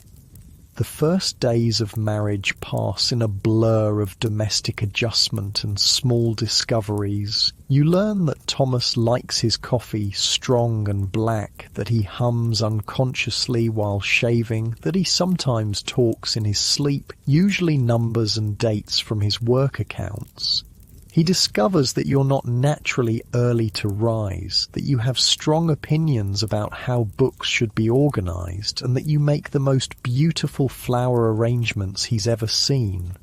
The first days of marriage pass in a blur of domestic adjustment and small discoveries. You learn that Thomas likes his coffee strong and black, that he hums unconsciously while shaving, that he sometimes talks in his sleep, usually numbers and dates from his work accounts. He discovers that you're not naturally early to rise, that you have strong opinions about how books should be organized, and that you make the most beautiful flower arrangements he's ever seen.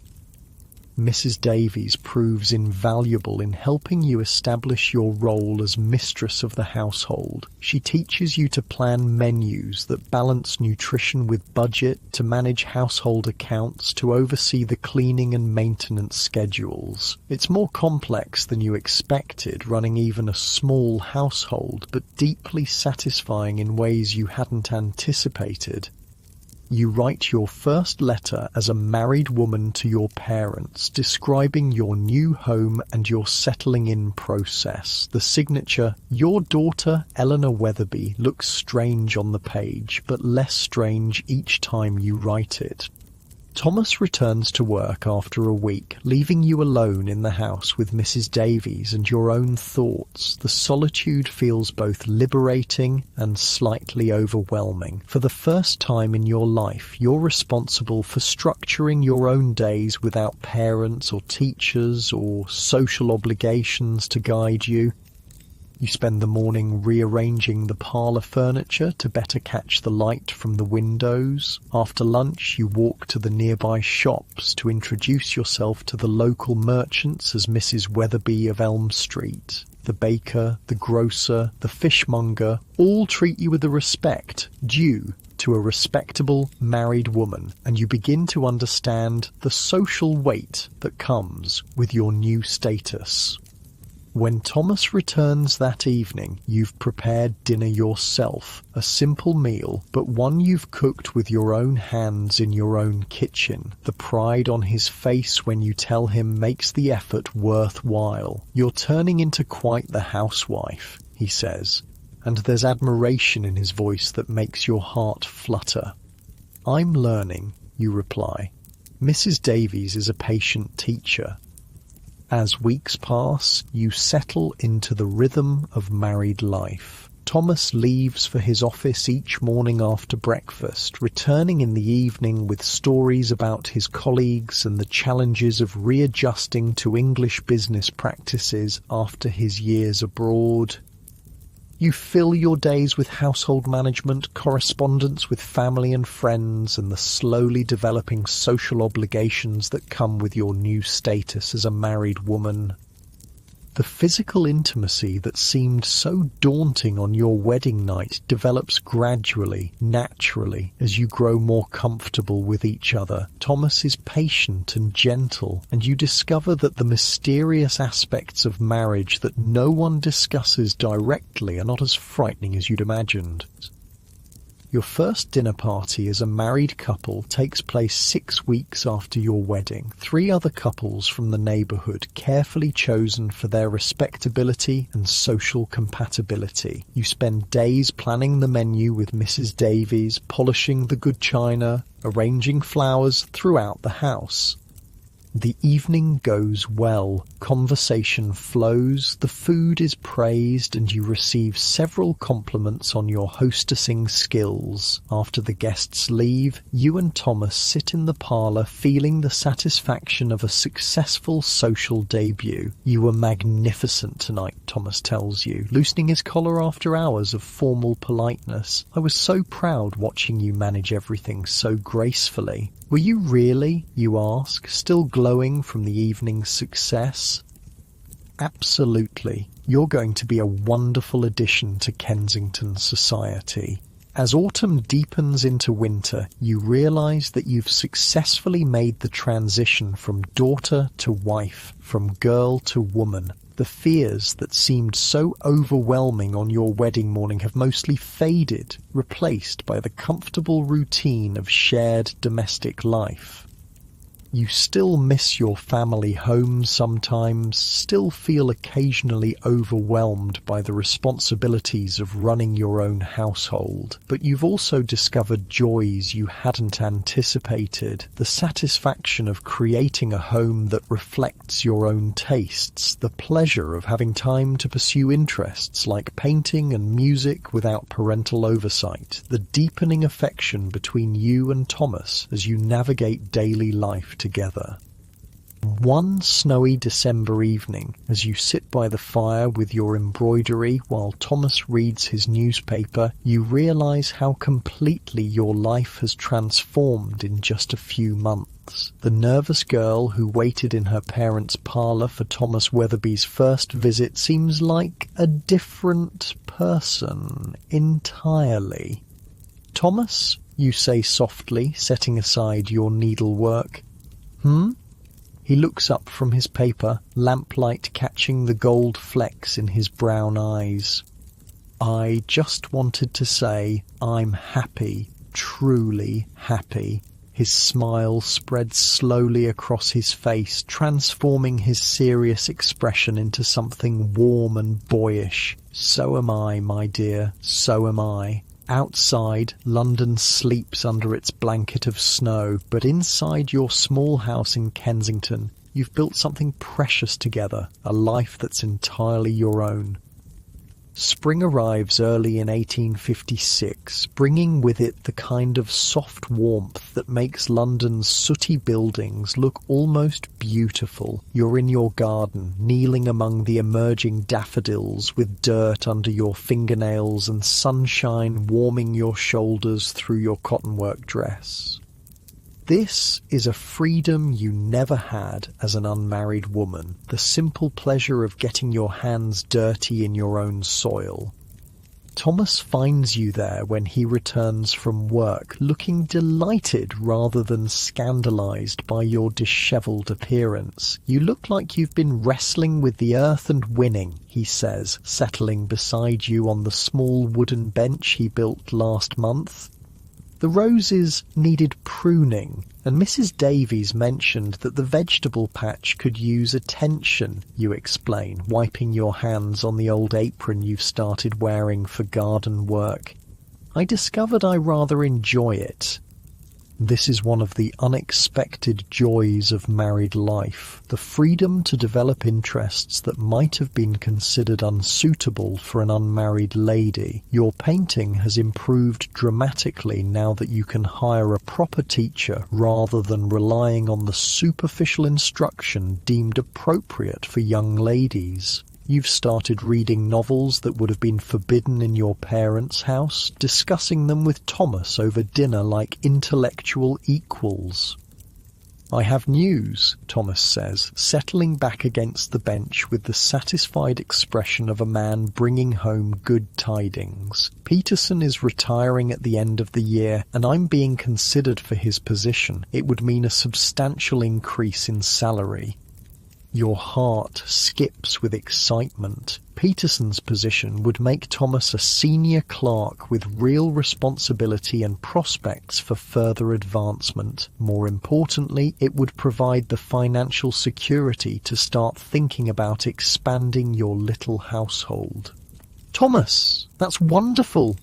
Mrs. Davies proves invaluable in helping you establish your role as mistress of the household. She teaches you to plan menus that balance nutrition with budget, to manage household accounts, to oversee the cleaning and maintenance schedules. It's more complex than you expected, running even a small household, but deeply satisfying in ways you hadn't anticipated. You write your first letter as a married woman to your parents, describing your new home and your settling in process. The signature, "Your daughter, Eleanor Weatherby," looks strange on the page, but less strange each time you write it. Thomas returns to work after a week, leaving you alone in the house with Mrs. Davies and your own thoughts. The solitude feels both liberating and slightly overwhelming. For the first time in your life, you're responsible for structuring your own days without parents or teachers or social obligations to guide you. You spend the morning rearranging the parlour furniture to better catch the light from the windows. After lunch, you walk to the nearby shops to introduce yourself to the local merchants as Mrs. Weatherby of Elm Street. The baker, the grocer, the fishmonger all treat you with the respect due to a respectable married woman, and you begin to understand the social weight that comes with your new status. When Thomas returns that evening, you've prepared dinner yourself, a simple meal, but one you've cooked with your own hands in your own kitchen. The pride on his face when you tell him makes the effort worthwhile. "You're turning into quite the housewife," he says, and there's admiration in his voice that makes your heart flutter. "I'm learning," you reply. Mrs. Davies is a patient teacher. As weeks pass, you settle into the rhythm of married life. Thomas leaves for his office each morning after breakfast, returning in the evening with stories about his colleagues and the challenges of readjusting to English business practices after his years abroad. You fill your days with household management, correspondence with family and friends, and the slowly developing social obligations that come with your new status as a married woman. The physical intimacy that seemed so daunting on your wedding night develops gradually, naturally, as you grow more comfortable with each other. Thomas is patient and gentle, and you discover that the mysterious aspects of marriage that no one discusses directly are not as frightening as you'd imagined. Your first dinner party as a married couple takes place 6 weeks after your wedding. 3 other couples from the neighbourhood, carefully chosen for their respectability and social compatibility. You spend days planning the menu with Mrs. Davies, polishing the good china, arranging flowers throughout the house. The evening goes well, conversation flows, the food is praised, and you receive several compliments on your hostessing skills. After the guests leave, you and Thomas sit in the parlour feeling the satisfaction of a successful social debut. "You were magnificent tonight," Thomas tells you, loosening his collar after hours of formal politeness. "I was so proud watching you manage everything so gracefully." "Were you really?" you ask, still glowing from the evening's success. "Absolutely. You're going to be a wonderful addition to Kensington society." As autumn deepens into winter, you realise that you've successfully made the transition from daughter to wife, from girl to woman. The fears that seemed so overwhelming on your wedding morning have mostly faded, replaced by the comfortable routine of shared domestic life. You still miss your family home sometimes, still feel occasionally overwhelmed by the responsibilities of running your own household, but you've also discovered joys you hadn't anticipated, the satisfaction of creating a home that reflects your own tastes, the pleasure of having time to pursue interests like painting and music without parental oversight, the deepening affection between you and Thomas as you navigate daily life together. One snowy December evening, as you sit by the fire with your embroidery while Thomas reads his newspaper, you realise how completely your life has transformed in just a few months. The nervous girl who waited in her parents' parlour for Thomas Weatherby's first visit seems like a different person entirely. "Thomas," you say softly, setting aside your needlework. He looks up from his paper, lamplight catching the gold flecks in his brown eyes. "I just wanted to say I'm happy, truly happy." His smile spreads slowly across his face, transforming his serious expression into something warm and boyish. "So am I, my dear, so am I." Outside, London sleeps under its blanket of snow, but inside your small house in Kensington, you've built something precious together, a life that's entirely your own. Spring arrives early in 1856, bringing with it the kind of soft warmth that makes London's sooty buildings look almost beautiful. You're in your garden, kneeling among the emerging daffodils with dirt under your fingernails and sunshine warming your shoulders through your cottonwork dress. This is a freedom you never had as an unmarried woman, the simple pleasure of getting your hands dirty in your own soil. Thomas finds you there when he returns from work, looking delighted rather than scandalized by your dishevelled appearance. "You look like you've been wrestling with the earth and winning," he says, settling beside you on the small wooden bench he built last month. "The roses needed pruning, and Mrs. Davies mentioned that the vegetable patch could use attention," you explain, wiping your hands on the old apron you've started wearing for garden work. "I discovered I rather enjoy it." This is one of the unexpected joys of married life, the freedom to develop interests that might have been considered unsuitable for an unmarried lady. Your painting has improved dramatically now that you can hire a proper teacher rather than relying on the superficial instruction deemed appropriate for young ladies. You've started reading novels that would have been forbidden in your parents' house, discussing them with Thomas over dinner like intellectual equals. "I have news," Thomas says, settling back against the bench with the satisfied expression of a man bringing home good tidings. "Peterson is retiring at the end of the year, and I'm being considered for his position. It would mean a substantial increase in salary." Your heart skips with excitement. Peterson's position would make Thomas a senior clerk with real responsibility and prospects for further advancement. More importantly, it would provide the financial security to start thinking about expanding your little household. "Thomas, that's wonderful.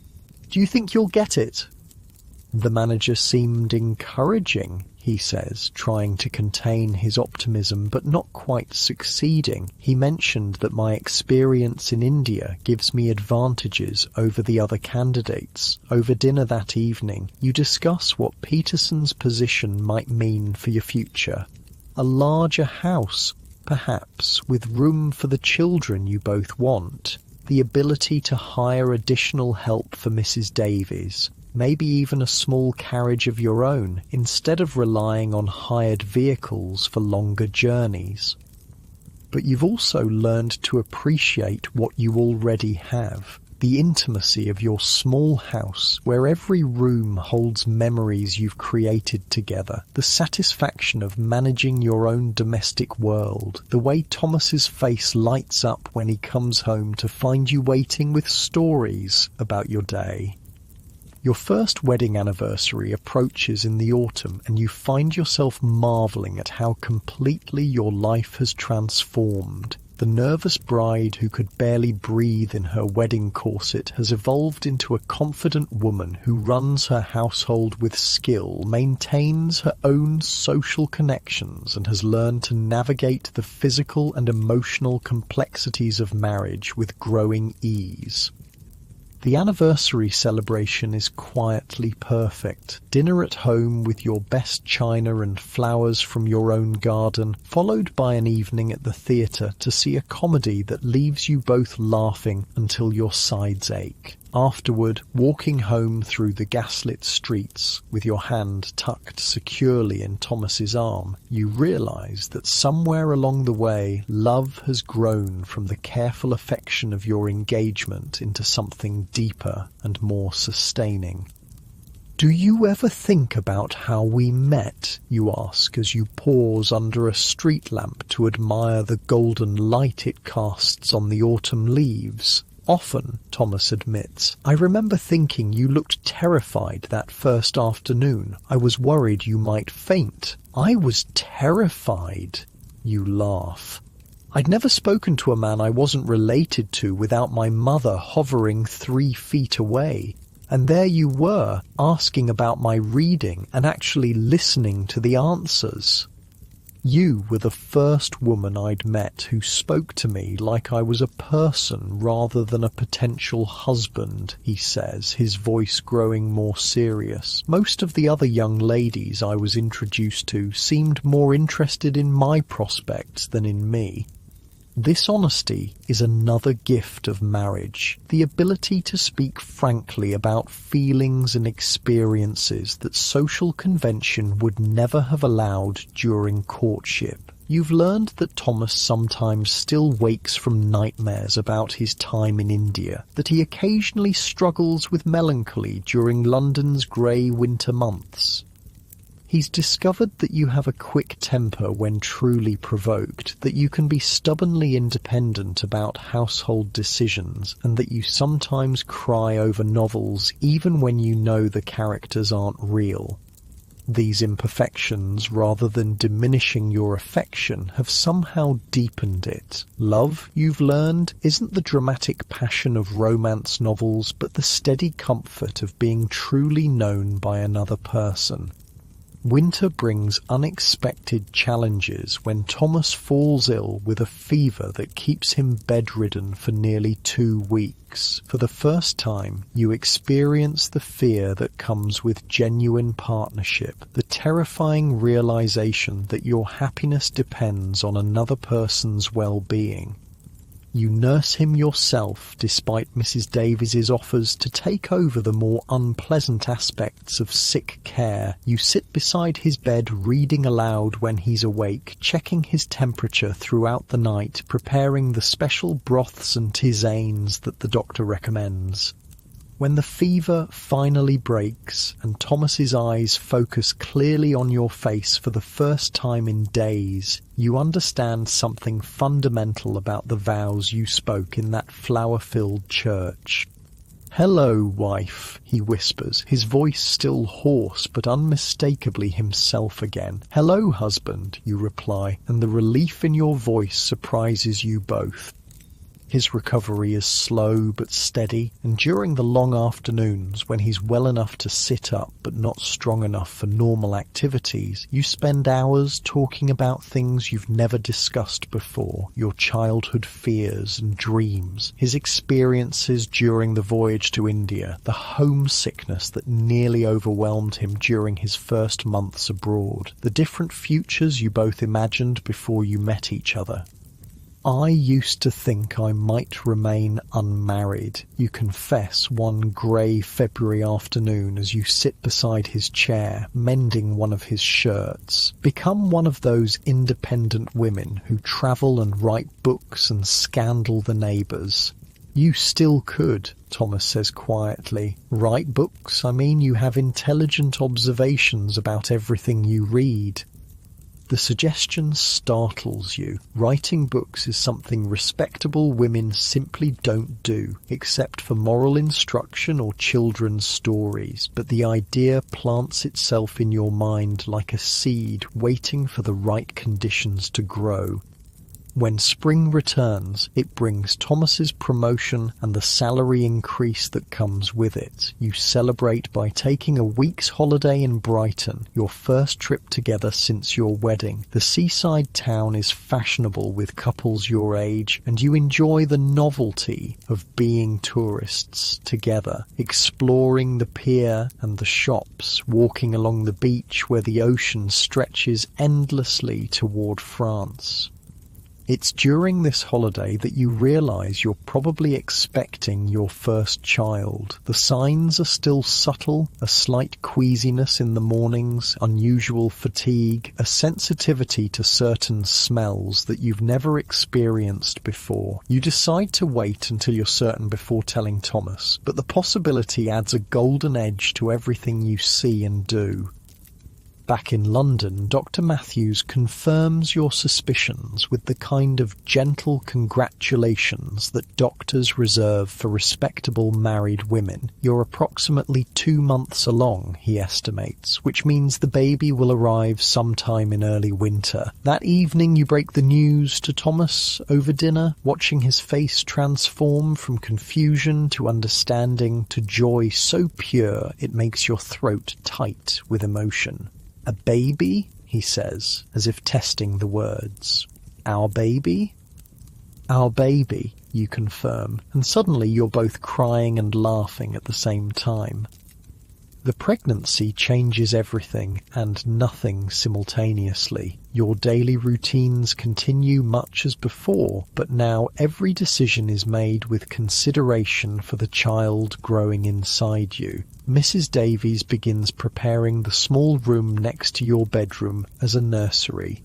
Do you think you'll get it?" The manager seemed encouraging, he says, trying to contain his optimism but not quite succeeding. He mentioned that my experience in India gives me advantages over the other candidates. Over dinner that evening, you discuss what Peterson's position might mean for your future. A larger house, perhaps, with room for the children you both want. The ability to hire additional help for Mrs. Davies. Maybe even a small carriage of your own, instead of relying on hired vehicles for longer journeys. But you've also learned to appreciate what you already have. The intimacy of your small house, where every room holds memories you've created together. The satisfaction of managing your own domestic world. The way Thomas's face lights up when he comes home to find you waiting with stories about your day. Your first wedding anniversary approaches in the autumn, and you find yourself marvelling at how completely your life has transformed. The nervous bride who could barely breathe in her wedding corset has evolved into a confident woman who runs her household with skill, maintains her own social connections, and has learned to navigate the physical and emotional complexities of marriage with growing ease. The anniversary celebration is quietly perfect. Dinner at home with your best china and flowers from your own garden, followed by an evening at the theatre to see a comedy that leaves you both laughing until your sides ache. Afterward, walking home through the gaslit streets with your hand tucked securely in Thomas's arm, you realise that somewhere along the way, love has grown from the careful affection of your engagement into something deeper and more sustaining. "Do you ever think about how we met?" you ask as you pause under a street lamp to admire the golden light it casts on the autumn leaves. "Often," Thomas admits. "I remember thinking you looked terrified that first afternoon. I was worried you might faint." "I was terrified," you laugh. "I'd never spoken to a man I wasn't related to without my mother hovering 3 feet away. And there you were, asking about my reading and actually listening to the answers. You were the first woman I'd met who spoke to me like I was a person rather than a potential husband," he says, his voice growing more serious. "Most of the other young ladies I was introduced to seemed more interested in my prospects than in me." This honesty is another gift of marriage, the ability to speak frankly about feelings and experiences that social convention would never have allowed during courtship. You've learned that Thomas sometimes still wakes from nightmares about his time in India, that he occasionally struggles with melancholy during London's grey winter months. He's discovered that you have a quick temper when truly provoked, that you can be stubbornly independent about household decisions, and that you sometimes cry over novels even when you know the characters aren't real. These imperfections, rather than diminishing your affection, have somehow deepened it. Love, you've learned, isn't the dramatic passion of romance novels, but the steady comfort of being truly known by another person. Winter brings unexpected challenges when Thomas falls ill with a fever that keeps him bedridden for nearly 2 weeks. For the first time, you experience the fear that comes with genuine partnership, the terrifying realization that your happiness depends on another person's well-being. You nurse him yourself despite Mrs. Davies's offers to take over the more unpleasant aspects of sick care. You sit beside his bed reading aloud when he's awake, checking his temperature throughout the night, preparing the special broths and tisanes that the doctor recommends. When the fever finally breaks and Thomas's eyes focus clearly on your face for the first time in days, you understand something fundamental about the vows you spoke in that flower-filled church. "Hello, wife," he whispers, his voice still hoarse but unmistakably himself again. "Hello, husband," you reply, and the relief in your voice surprises you both. His recovery is slow but steady, and during the long afternoons when he's well enough to sit up but not strong enough for normal activities, you spend hours talking about things you've never discussed before, your childhood fears and dreams, his experiences during the voyage to India, the homesickness that nearly overwhelmed him during his first months abroad, the different futures you both imagined before you met each other. "I used to think I might remain unmarried," you confess one grey February afternoon as you sit beside his chair, mending one of his shirts. "Become one of those independent women who travel and write books and scandal the neighbours." "You still could," Thomas says quietly. "Write books? I mean, you have intelligent observations about everything you read." The suggestion startles you. Writing books is something respectable women simply don't do, except for moral instruction or children's stories, but the idea plants itself in your mind like a seed waiting for the right conditions to grow. When spring returns, it brings Thomas's promotion and the salary increase that comes with it. You celebrate by taking a week's holiday in Brighton, your first trip together since your wedding. The seaside town is fashionable with couples your age, and you enjoy the novelty of being tourists together, exploring the pier and the shops, walking along the beach where the ocean stretches endlessly toward France. It's during this holiday that you realise you're probably expecting your first child. The signs are still subtle, a slight queasiness in the mornings, unusual fatigue, a sensitivity to certain smells that you've never experienced before. You decide to wait until you're certain before telling Thomas, but the possibility adds a golden edge to everything you see and do. Back in London, Dr. Matthews confirms your suspicions with the kind of gentle congratulations that doctors reserve for respectable married women. You're approximately 2 months along, he estimates, which means the baby will arrive sometime in early winter. That evening you break the news to Thomas over dinner, watching his face transform from confusion to understanding to joy so pure it makes your throat tight with emotion. "A baby?" he says, as if testing the words. "Our baby?" "Our baby," you confirm, and suddenly you're both crying and laughing at the same time. The pregnancy changes everything and nothing simultaneously. Your daily routines continue much as before, but now every decision is made with consideration for the child growing inside you. Mrs. Davies begins preparing the small room next to your bedroom as a nursery.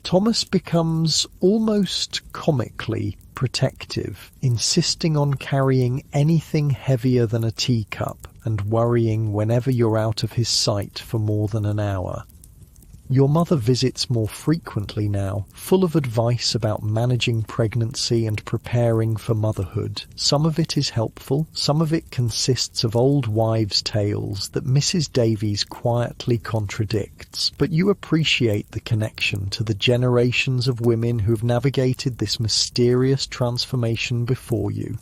Thomas becomes almost comically protective, insisting on carrying anything heavier than a teacup and worrying whenever you're out of his sight for more than an hour. Your mother visits more frequently now, full of advice about managing pregnancy and preparing for motherhood. Some of it is helpful, some of it consists of old wives' tales that Mrs. Davies quietly contradicts, but you appreciate the connection to the generations of women who've navigated this mysterious transformation before you.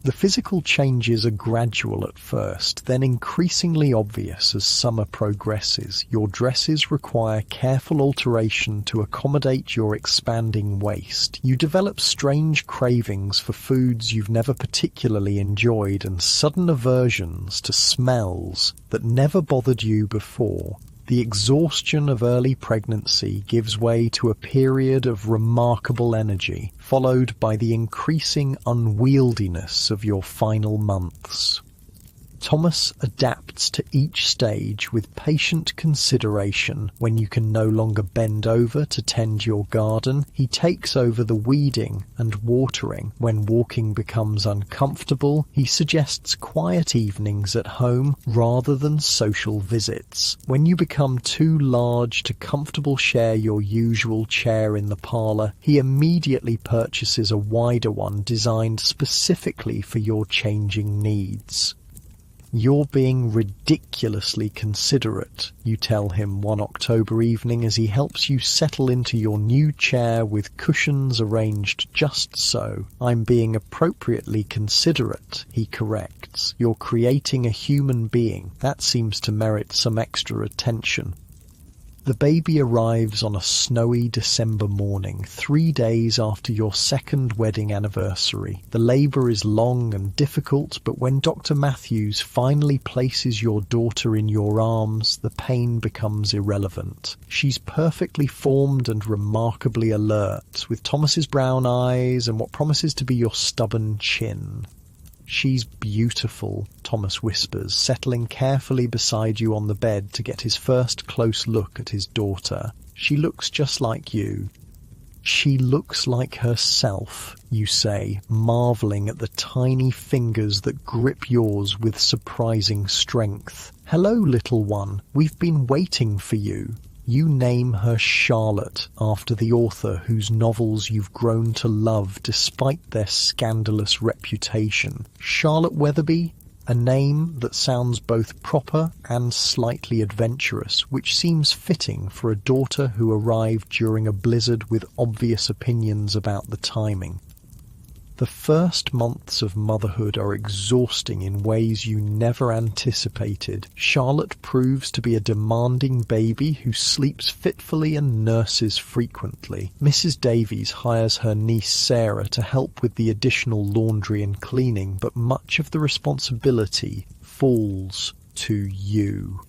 The physical changes are gradual at first, then increasingly obvious as summer progresses. Your dresses require careful alteration to accommodate your expanding waist. You develop strange cravings for foods you've never particularly enjoyed and sudden aversions to smells that never bothered you before. The exhaustion of early pregnancy gives way to a period of remarkable energy, followed by the increasing unwieldiness of your final months. Thomas adapts to each stage with patient consideration. When you can no longer bend over to tend your garden, he takes over the weeding and watering. When walking becomes uncomfortable, he suggests quiet evenings at home rather than social visits. When you become too large to comfortably share your usual chair in the parlour, he immediately purchases a wider one designed specifically for your changing needs. "You're being ridiculously considerate," you tell him one October evening as he helps you settle into your new chair with cushions arranged just so. "I'm being appropriately considerate," he corrects. "You're creating a human being. That seems to merit some extra attention." The baby arrives on a snowy December morning, 3 days after your second wedding anniversary. The labour is long and difficult, but when Dr. Matthews finally places your daughter in your arms, the pain becomes irrelevant. She's perfectly formed and remarkably alert, with Thomas's brown eyes and what promises to be your stubborn chin. "She's beautiful," Thomas whispers, settling carefully beside you on the bed to get his first close look at his daughter. "She looks just like you." "She looks like herself," you say, marvelling at the tiny fingers that grip yours with surprising strength. "Hello, little one. We've been waiting for you." You name her Charlotte, after the author whose novels you've grown to love despite their scandalous reputation. Charlotte Weatherby, a name that sounds both proper and slightly adventurous, which seems fitting for a daughter who arrived during a blizzard with obvious opinions about the timing. The first months of motherhood are exhausting in ways you never anticipated. Charlotte proves to be a demanding baby who sleeps fitfully and nurses frequently. Mrs. Davies hires her niece Sarah to help with the additional laundry and cleaning, but much of the responsibility falls to you.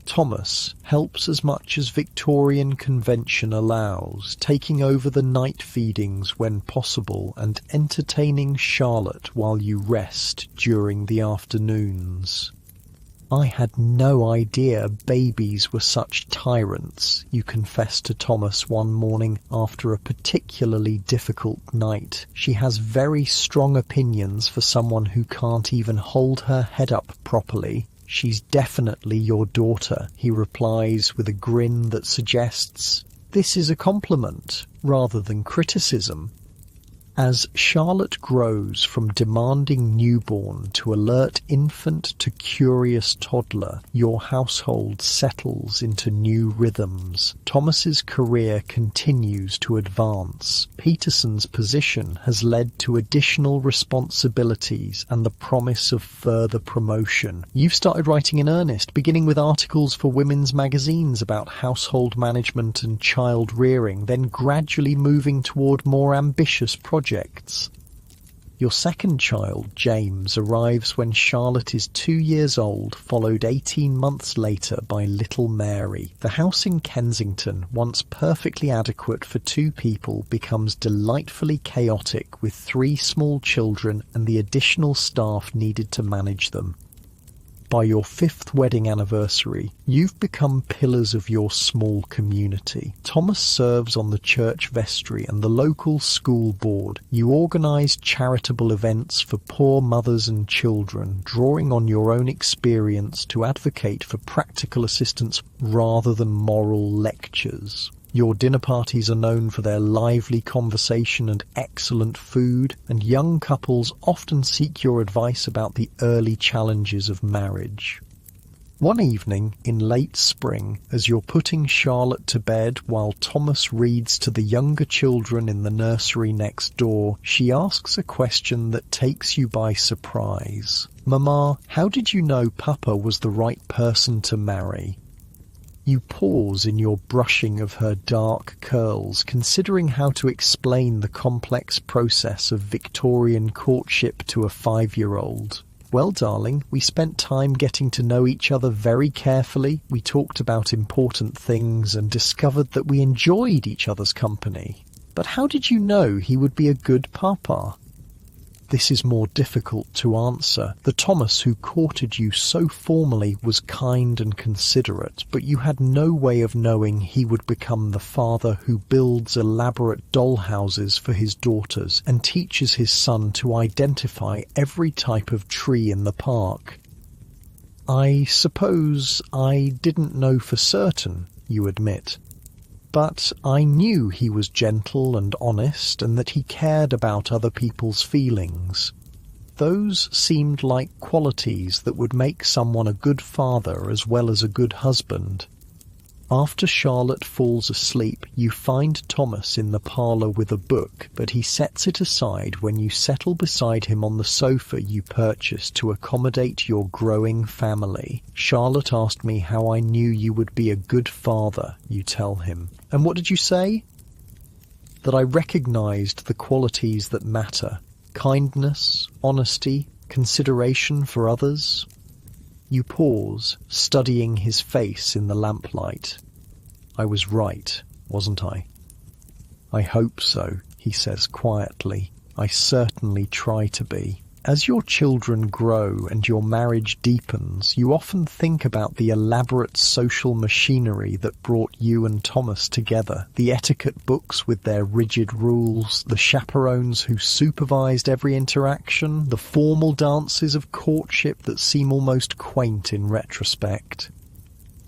Thomas helps as much as Victorian convention allows, taking over the night feedings when possible and entertaining Charlotte while you rest during the afternoons. I had no idea babies were such tyrants, you confess to Thomas one morning after a particularly difficult night. She has very strong opinions for someone who can't even hold her head up properly. She's definitely your daughter, he replies with a grin that suggests this is a compliment rather than criticism. As Charlotte grows from demanding newborn to alert infant to curious toddler, your household settles into new rhythms. Thomas's career continues to advance. Peterson's position has led to additional responsibilities and the promise of further promotion. You've started writing in earnest, beginning with articles for women's magazines about household management and child rearing, then gradually moving toward more ambitious projects. Your second child, James, arrives when Charlotte is 2 years old, followed 18 months later by little Mary. The house in Kensington, once perfectly adequate for 2 people, becomes delightfully chaotic with 3 small children and the additional staff needed to manage them. By your 5th wedding anniversary, you've become pillars of your small community. Thomas serves on the church vestry and the local school board. You organise charitable events for poor mothers and children, drawing on your own experience to advocate for practical assistance rather than moral lectures. Your dinner parties are known for their lively conversation and excellent food, and young couples often seek your advice about the early challenges of marriage. One evening in late spring, as you're putting Charlotte to bed while Thomas reads to the younger children in the nursery next door, she asks a question that takes you by surprise. "Mama, how did you know Papa was the right person to marry?" You pause in your brushing of her dark curls, considering how to explain the complex process of Victorian courtship to a 5-year-old. "Well, darling, we spent time getting to know each other very carefully. We talked about important things and discovered that we enjoyed each other's company. But how did you know he would be a good papa?" This is more difficult to answer. The Thomas who courted you so formally was kind and considerate, but you had no way of knowing he would become the father who builds elaborate doll houses for his daughters and teaches his son to identify every type of tree in the park. "I suppose I didn't know for certain," you admit. "But I knew he was gentle and honest and that he cared about other people's feelings. Those seemed like qualities that would make someone a good father as well as a good husband." After Charlotte falls asleep, you find Thomas in the parlour with a book, but he sets it aside when you settle beside him on the sofa you purchased to accommodate your growing family. "Charlotte asked me how I knew you would be a good father," you tell him. "And what did you say?" "That I recognised the qualities that matter: kindness, honesty, consideration for others." You pause, studying his face in the lamplight. "I was right, wasn't I?" "I hope so," he says quietly. "I certainly try to be." As your children grow and your marriage deepens, you often think about the elaborate social machinery that brought you and Thomas together. The etiquette books with their rigid rules, the chaperones who supervised every interaction, the formal dances of courtship that seem almost quaint in retrospect.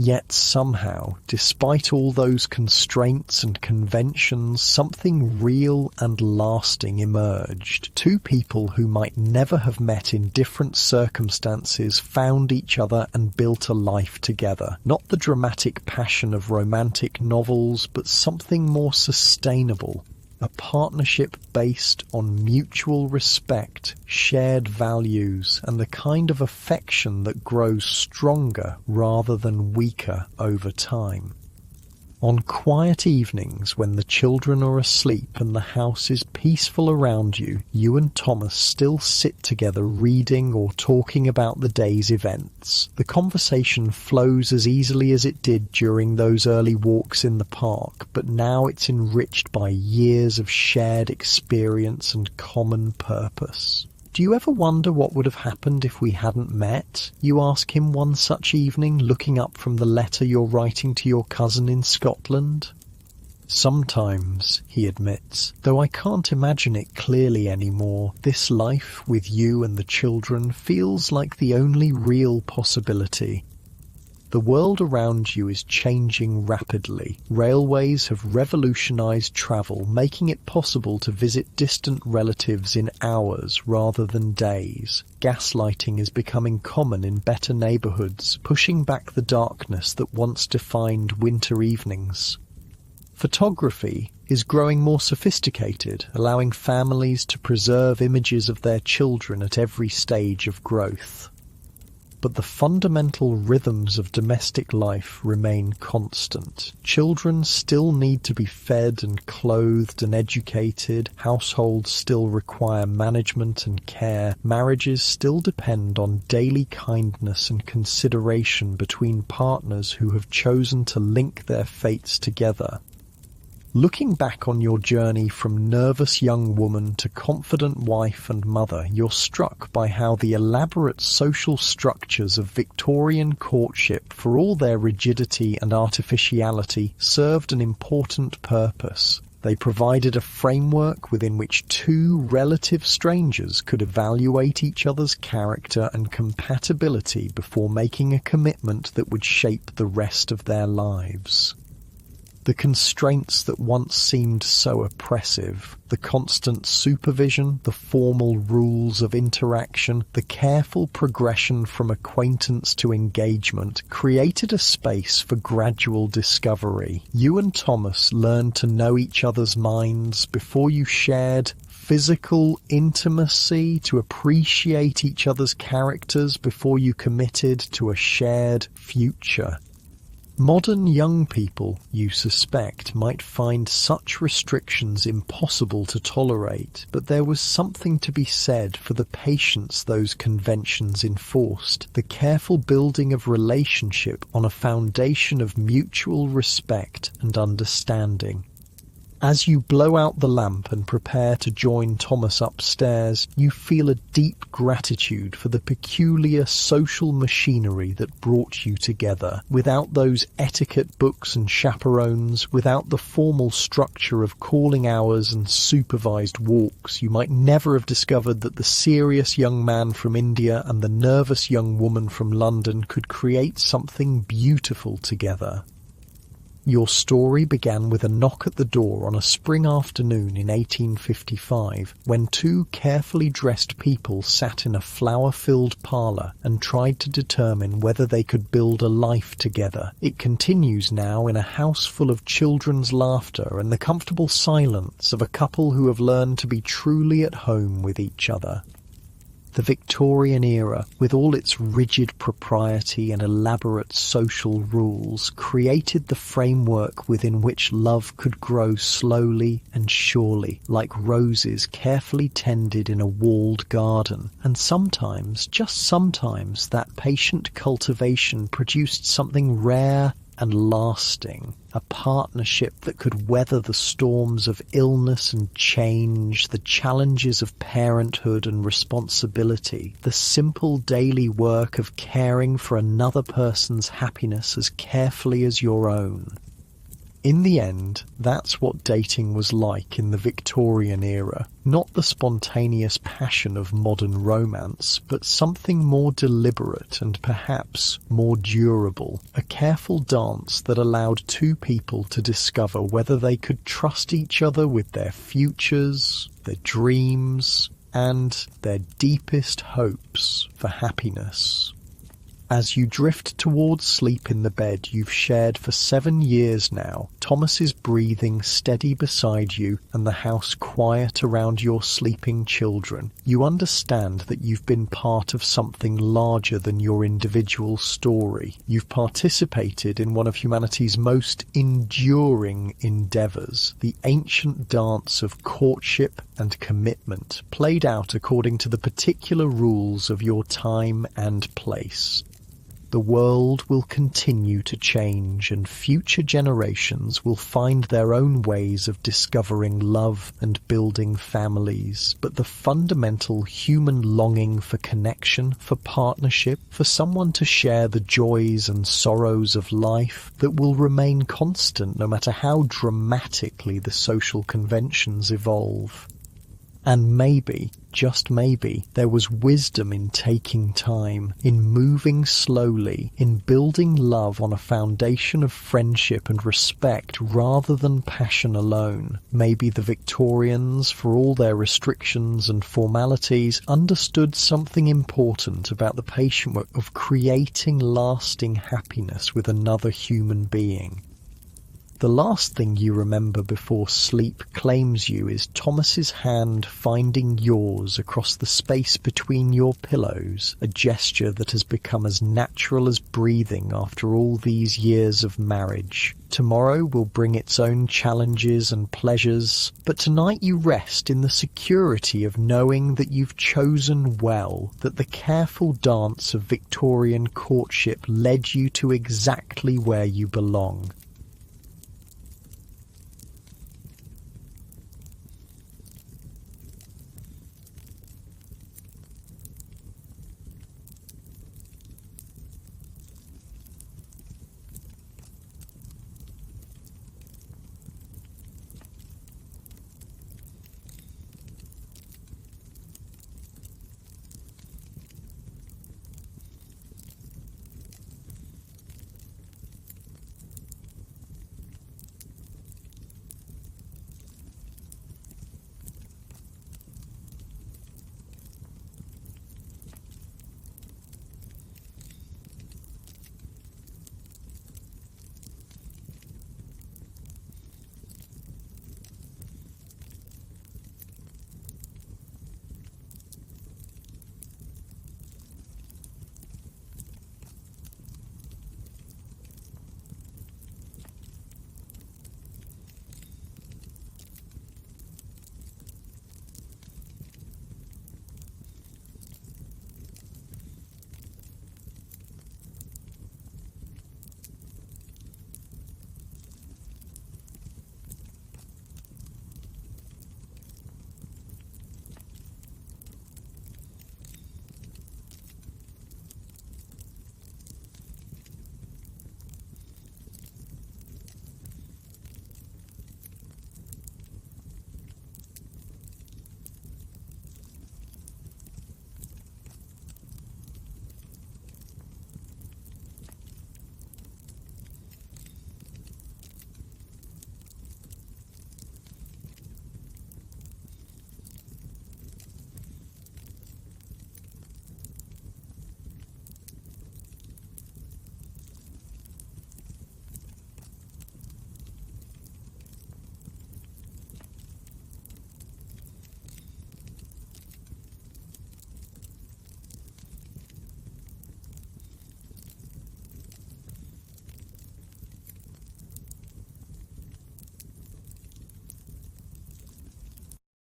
Yet somehow, despite all those constraints and conventions, something real and lasting emerged. Two people who might never have met in different circumstances found each other and built a life together. Not the dramatic passion of romantic novels, but something more sustainable. A partnership based on mutual respect, shared values, and the kind of affection that grows stronger rather than weaker over time. On quiet evenings when the children are asleep and the house is peaceful around you, you and Thomas still sit together reading or talking about the day's events. The conversation flows as easily as it did during those early walks in the park, but now it's enriched by years of shared experience and common purpose. "Do you ever wonder what would have happened if we hadn't met?" you ask him one such evening, looking up from the letter you're writing to your cousin in Scotland. "Sometimes," he admits, "though I can't imagine it clearly anymore, this life with you and the children feels like the only real possibility." The world around you is changing rapidly. Railways have revolutionized travel, making it possible to visit distant relatives in hours rather than days. Gaslighting is becoming common in better neighborhoods, pushing back the darkness that once defined winter evenings. Photography is growing more sophisticated, allowing families to preserve images of their children at every stage of growth. But the fundamental rhythms of domestic life remain constant. Children still need to be fed and clothed and educated. Households still require management and care. Marriages still depend on daily kindness and consideration between partners who have chosen to link their fates together. Looking back on your journey from nervous young woman to confident wife and mother, you're struck by how the elaborate social structures of Victorian courtship, for all their rigidity and artificiality, served an important purpose. They provided a framework within which two relative strangers could evaluate each other's character and compatibility before making a commitment that would shape the rest of their lives. The constraints that once seemed so oppressive, the constant supervision, the formal rules of interaction, the careful progression from acquaintance to engagement, created a space for gradual discovery. You and Thomas learned to know each other's minds before you shared physical intimacy, to appreciate each other's characters before you committed to a shared future. Modern young people, you suspect, might find such restrictions impossible to tolerate, but there was something to be said for the patience those conventions enforced, the careful building of relationship on a foundation of mutual respect and understanding. As you blow out the lamp and prepare to join Thomas upstairs, you feel a deep gratitude for the peculiar social machinery that brought you together. Without those etiquette books and chaperones, without the formal structure of calling hours and supervised walks, you might never have discovered that the serious young man from India and the nervous young woman from London could create something beautiful together. Your story began with a knock at the door on a spring afternoon in 1855, when two carefully dressed people sat in a flower-filled parlour and tried to determine whether they could build a life together. It continues now in a house full of children's laughter and the comfortable silence of a couple who have learned to be truly at home with each other. The Victorian era, with all its rigid propriety and elaborate social rules, created the framework within which love could grow slowly and surely, like roses carefully tended in a walled garden. And sometimes, just sometimes, that patient cultivation produced something rare and lasting, a partnership that could weather the storms of illness and change, the challenges of parenthood and responsibility, the simple daily work of caring for another person's happiness as carefully as your own. In the end, that's what dating was like in the Victorian era. Not the spontaneous passion of modern romance, but something more deliberate and perhaps more durable. A careful dance that allowed two people to discover whether they could trust each other with their futures, their dreams, and their deepest hopes for happiness. As you drift towards sleep in the bed you've shared for 7 years now, Thomas's breathing steady beside you and the house quiet around your sleeping children, you understand that you've been part of something larger than your individual story. You've participated in one of humanity's most enduring endeavours, the ancient dance of courtship and commitment, played out according to the particular rules of your time and place. The world will continue to change and future generations will find their own ways of discovering love and building families. But the fundamental human longing for connection, for partnership, for someone to share the joys and sorrows of life, that will remain constant no matter how dramatically the social conventions evolve. And maybe, just maybe, there was wisdom in taking time, in moving slowly, in building love on a foundation of friendship and respect rather than passion alone. Maybe the Victorians, for all their restrictions and formalities, understood something important about the patient work of creating lasting happiness with another human being. The last thing you remember before sleep claims you is Thomas's hand finding yours across the space between your pillows, a gesture that has become as natural as breathing after all these years of marriage. Tomorrow will bring its own challenges and pleasures, but tonight you rest in the security of knowing that you've chosen well, that the careful dance of Victorian courtship led you to exactly where you belong.